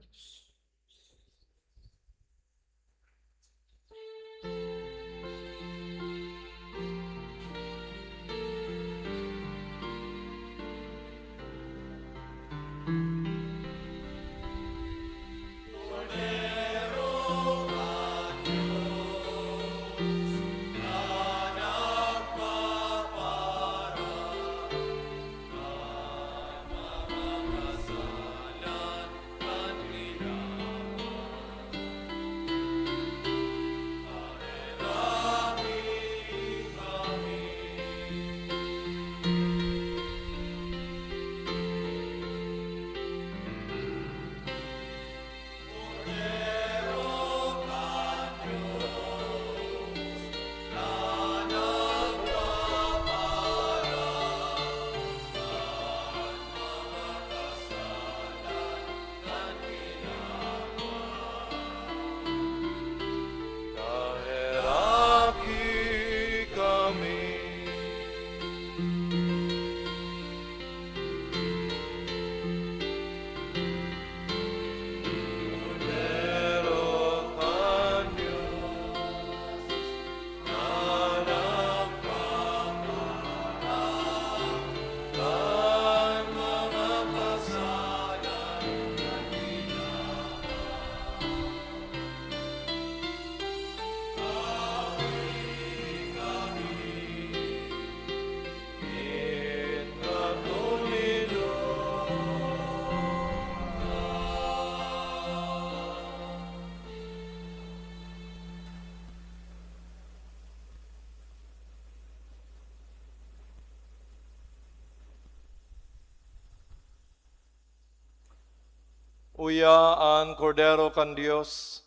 Uya ang kordero kan Dios.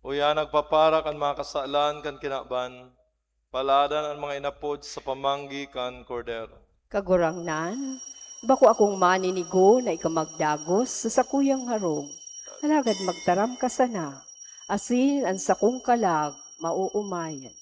Uya nagpapara kan mga kasalan kan kinaban. Paladan ang mga inapod sa pamanggi kan kordero. Kagurangnan, bako akong maninigo na ikamagdagos sa sakuyang harong. Alagad magtaram ka sana, asin ang sakong kalag mauumayan.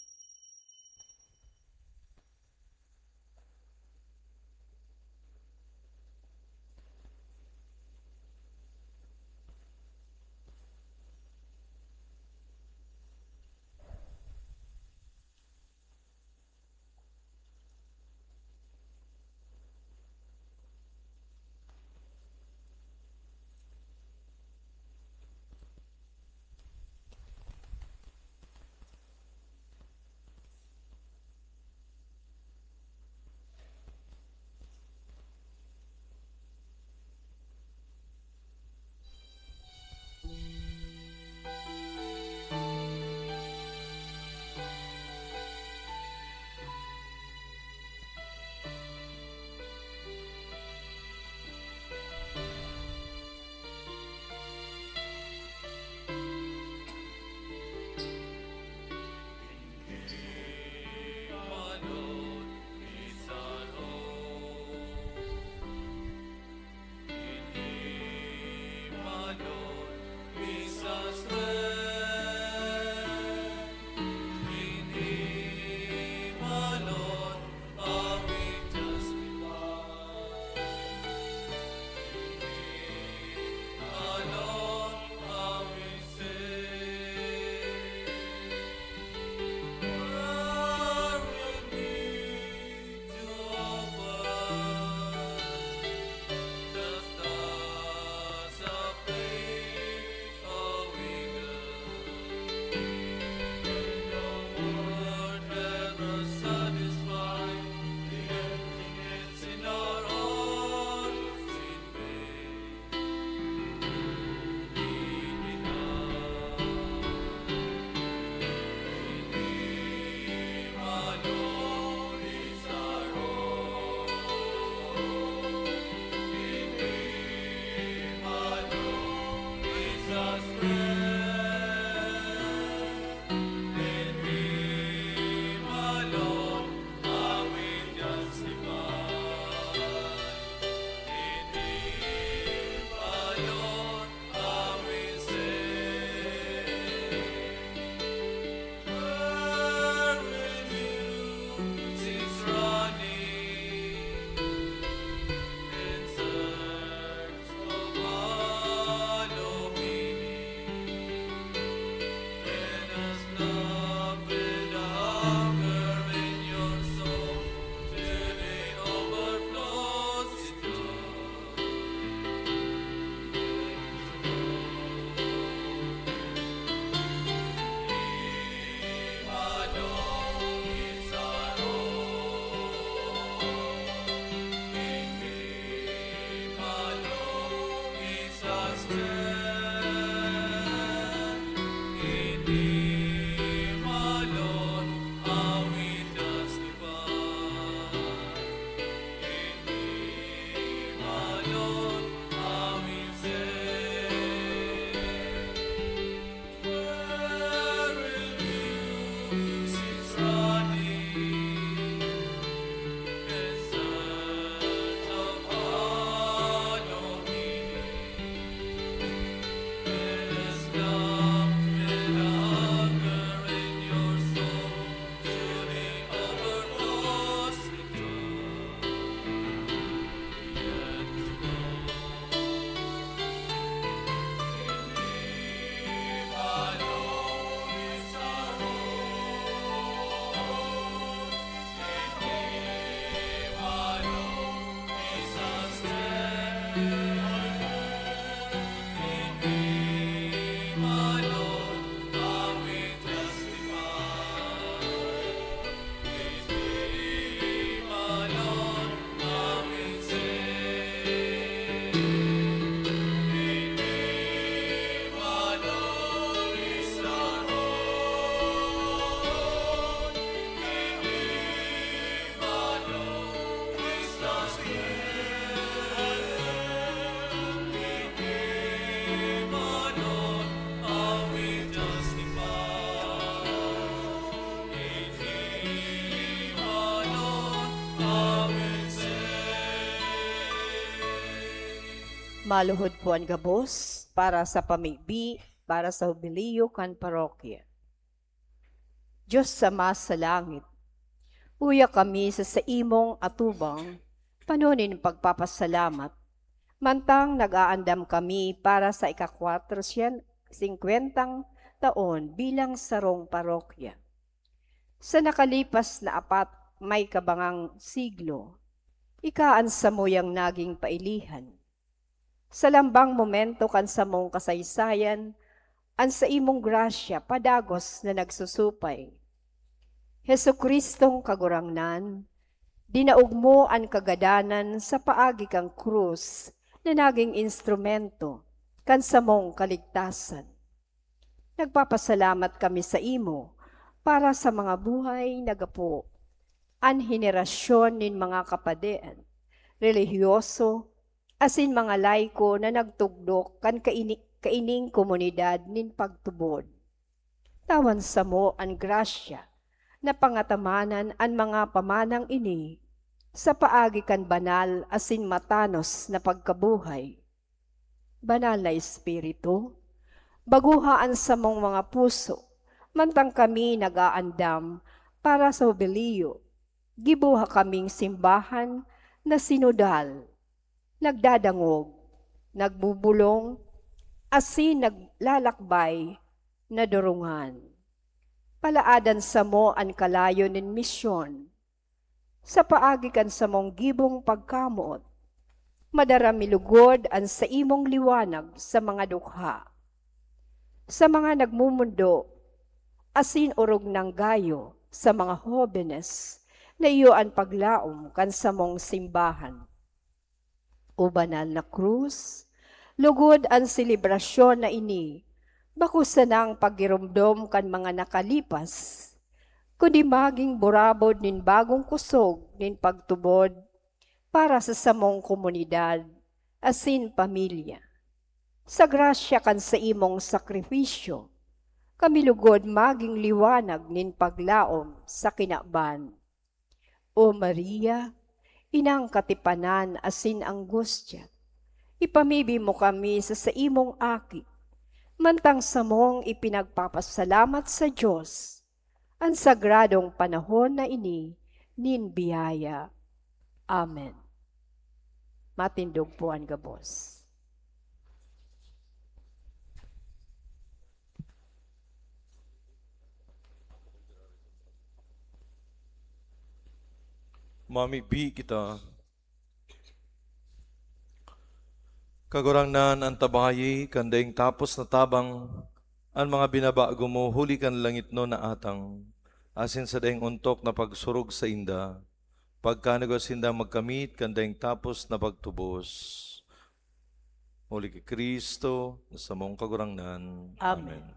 Maluhod po ang gabos para sa pamigbi, para sa hubiliyo kan parokya. Diyos sama sa langit, uya kami sa imong atubang, panunin pagpapasalamat, mantang nag-aandam kami para sa ika-450 taon bilang sarong parokya. Sa nakalipas na 4 may kabangang siglo, ikaan sa moyang naging pailihan. Sa lambang momento kan sa mong kasaysayan, an sa imong grasya padagos na nagsusupay. Hesu Kristong kagurangnan, dinaog mo ang kagadanan sa paagi kang krus na naging instrumento kan sa mong kaligtasan. Nagpapasalamat kami sa imo para sa mga buhay nagapo, an henerasyon nin mga kapadean, relihiyoso, asin mga laiko na nagtugdok kan kaining komunidad nin pagtubod. Tawan sa mo ang grasya na pangatamanan an mga pamanang ini sa paagi kan banal asin matanos na pagkabuhay. Banal na Espiritu, baguhaan sa mong mga puso, mantang kami nag-aandam para sa hubiliyo, gibuha kaming simbahan na sinodal, nagdadangog, nagbubulong, asin naglalakbay na durungan. Palaadan sa mo ang kalayo nin misyon, sa paagi kan sa mong gibong pagkamuot, madarami lugod ang sa imong liwanag sa mga dukha. Sa mga nagmumundo, asin urog ng gayo sa mga hobenes, na iyo ang paglaom kan sa mong simbahan. O banal na krus, lugod ang selebrasyon na ini, bako sa nang pagirumdom kan mga nakalipas, kundi maging burabod nin bagong kusog nin pagtubod para sa samong komunidad, asin pamilya. Sa grasya kan sa imong sakripisyo, kami lugod maging liwanag nin paglaom sa kinaban. O Maria, inang katipanan asin anggustya, ipamibi mo kami sa imong aki, mantang sa mong ipinagpapasalamat sa Diyos, ang sagradong panahon na ini, nin biyaya. Amen. Matindog po ang gabos. Mamigbi kita. Kagurangnan ang tabayi, kandaing tapos na tabang, ang mga binabago mo, huli kan langit no na atang, asin sa daing untok na pagsurog sa inda, pagkanagos inda magkamit, kandaing tapos na pagtubos. Huli kay Kristo, sa mong kagurangnan. Amen.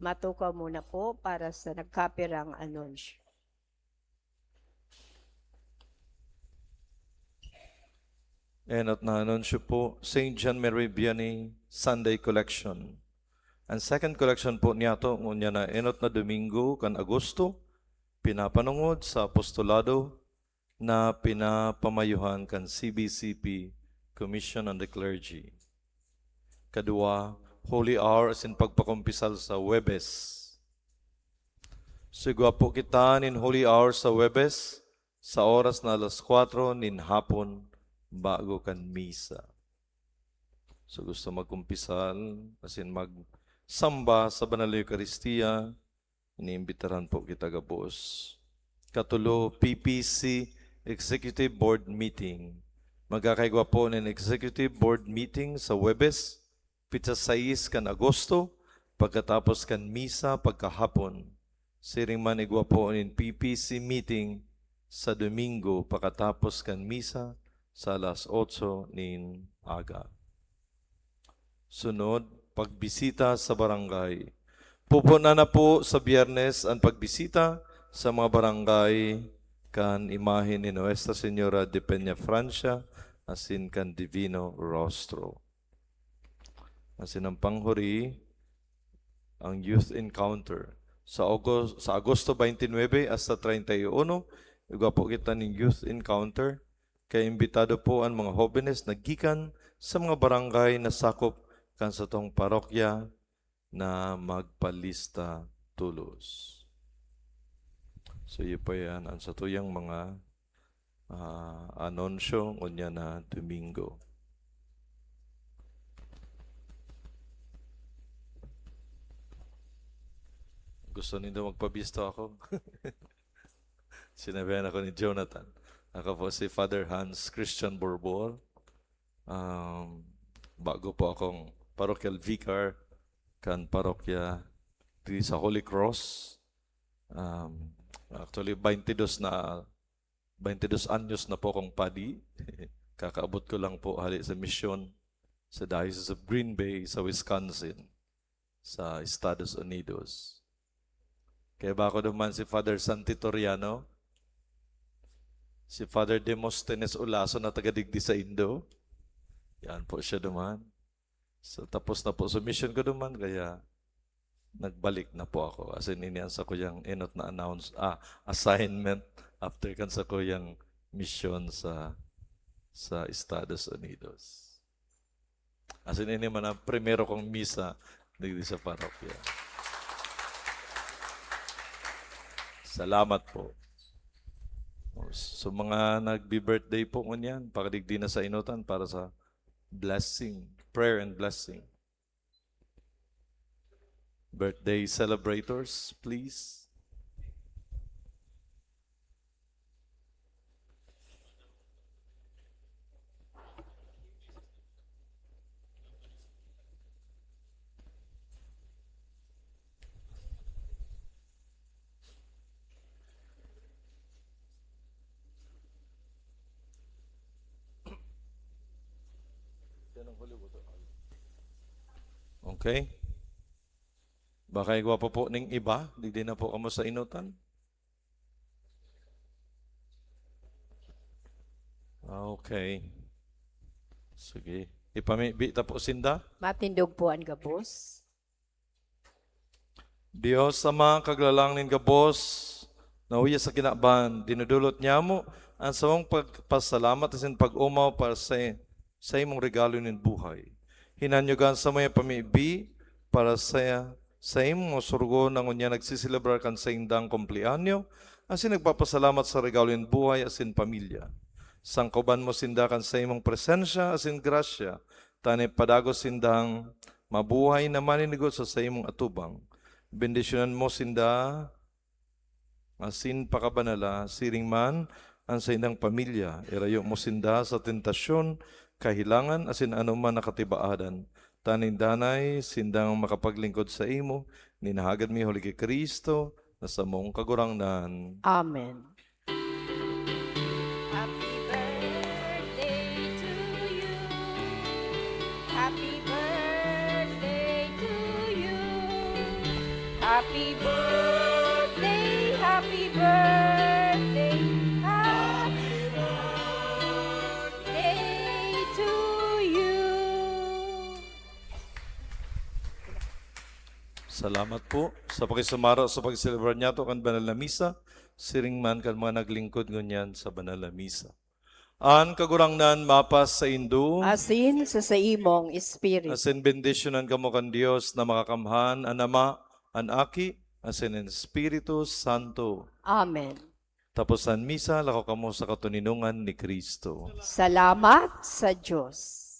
Matukaw muna po para sa nagkapirang anunsyo. At na-anunsyo po, St. John Mary Vianney Sunday Collection. Ang second collection po niya to, ngunya na enot na Domingo kan Agosto, pinapanungod sa apostolado na pinapamayuhan kan CBCP, Commission on the Clergy. Kadua, Holy Hour as in pagpakumpisal sa Webes. Sigwa po kita nin Holy Hour sa Webes sa oras na 4:00 nin hapon bago kan misa. So gusto magkumpisal, as in magsamba sa Banal na Eucharistia, iniimbitaran po kita gabos. Katulo, PPC Executive Board Meeting. Magkakaigwa po ng Executive Board Meeting sa Webes, pitsa 6 kan Agosto, pagkatapos kan misa pagkahapon. Siring man igwa po ng PPC meeting sa Domingo, pagkatapos kan misa sa 8:00 nin aga. Sunod, pagbisita sa barangay. Pupuna na po sa Biyernes ang pagbisita sa mga barangay kan imahe ni Nuestra Señora de Peña Francia asin kan Divino Rostro. Asin ang panghuri, ang Youth Encounter. Sa Agosto 29 hasta 31, Igwa po kita ng youth encounter. Kaya imbitado po ang mga jóvenes na gikan sa mga barangay na sakop kan sa tong parokya na magpalista tulos. So yun po yan ang sa tuyang mga anunsyo ngunya na Domingo. Gusto nindo magpabisto ako? Sinabihan ako ni Jonathan. Ako po si Father Hans Christian Borbol. Bago po akong parochial vicar kan parokya di sa Holy Cross. Actually, 22 anyos na po akong padi. Kakaabot ko lang po hali sa mission sa Diocese of Green Bay sa Wisconsin, sa Estados Unidos. Kaya ba ako naman si Father Santi Toriano, si Father Demosthenes Ulaso na tagadigdi sa Indo. Yan po siya naman. So tapos na po sa mission ko naman, kaya nagbalik na po ako. As in, iniansa ko yung enot na assignment after kansa ko yung mission sa Estados Unidos. As in, ini man ang primero kong misa digdi sa parokya. Salamat po. So mga nagbi-birthday po ngunyan, pakadigdi na sa inutan para sa blessing, prayer and blessing. Birthday celebrators, please. Okay. Baka igwa pa po ning iba, di na po kamo sa inutan. Okay. Sige. Ipamibita po sinda. Matindog po ang gabos. Dios sama kaglalang nin gabos, nahuya sa kinaban, dinudulot niya mo, ang samong pagpasalamat asin pag-umaw para sa imong regalo nin buhay. Hinanyugan sa mga pamibi para sa imong surgo na ngunya nagsisilebrar kan sa indang kumplianyo, asin nagpapasalamat sa regalo nin buhay asin pamilya. Sangkoban mo sindakan sa imong presensya asin grasya, tani padagos sindang mabuhay na maninigot sa imong atubang. Bendisyonan mo sinda, asin pakabanala, siring man, ang sa indang pamilya. Irayo mo sinda sa tentasyon, kahilangan, asin anuman nakatibaadan. Taning danay, sindang makapaglingkod sa imo, ninahagad mi huli kay Kristo, na sa mong kagurangnan. Amen. Happy birthday to you. Happy birthday to you. Happy birthday, happy birthday. Happy birthday to you. Salamat po sa pakisumaro sa pagselebrar niya to kan banal na misa, siring man kan mga naglingkod ngunyan sa banal na misa. An kagurangnan mapas sa Indo, Asin sa imong espiritu. asin bendisyonan kamo kan Dios na makakamhan, an Ama, an Aki, asin ang Espiritu Santo. Amen. Tapos ang misa, lako kamo sa katuninungan ni Kristo. Salamat sa Diyos.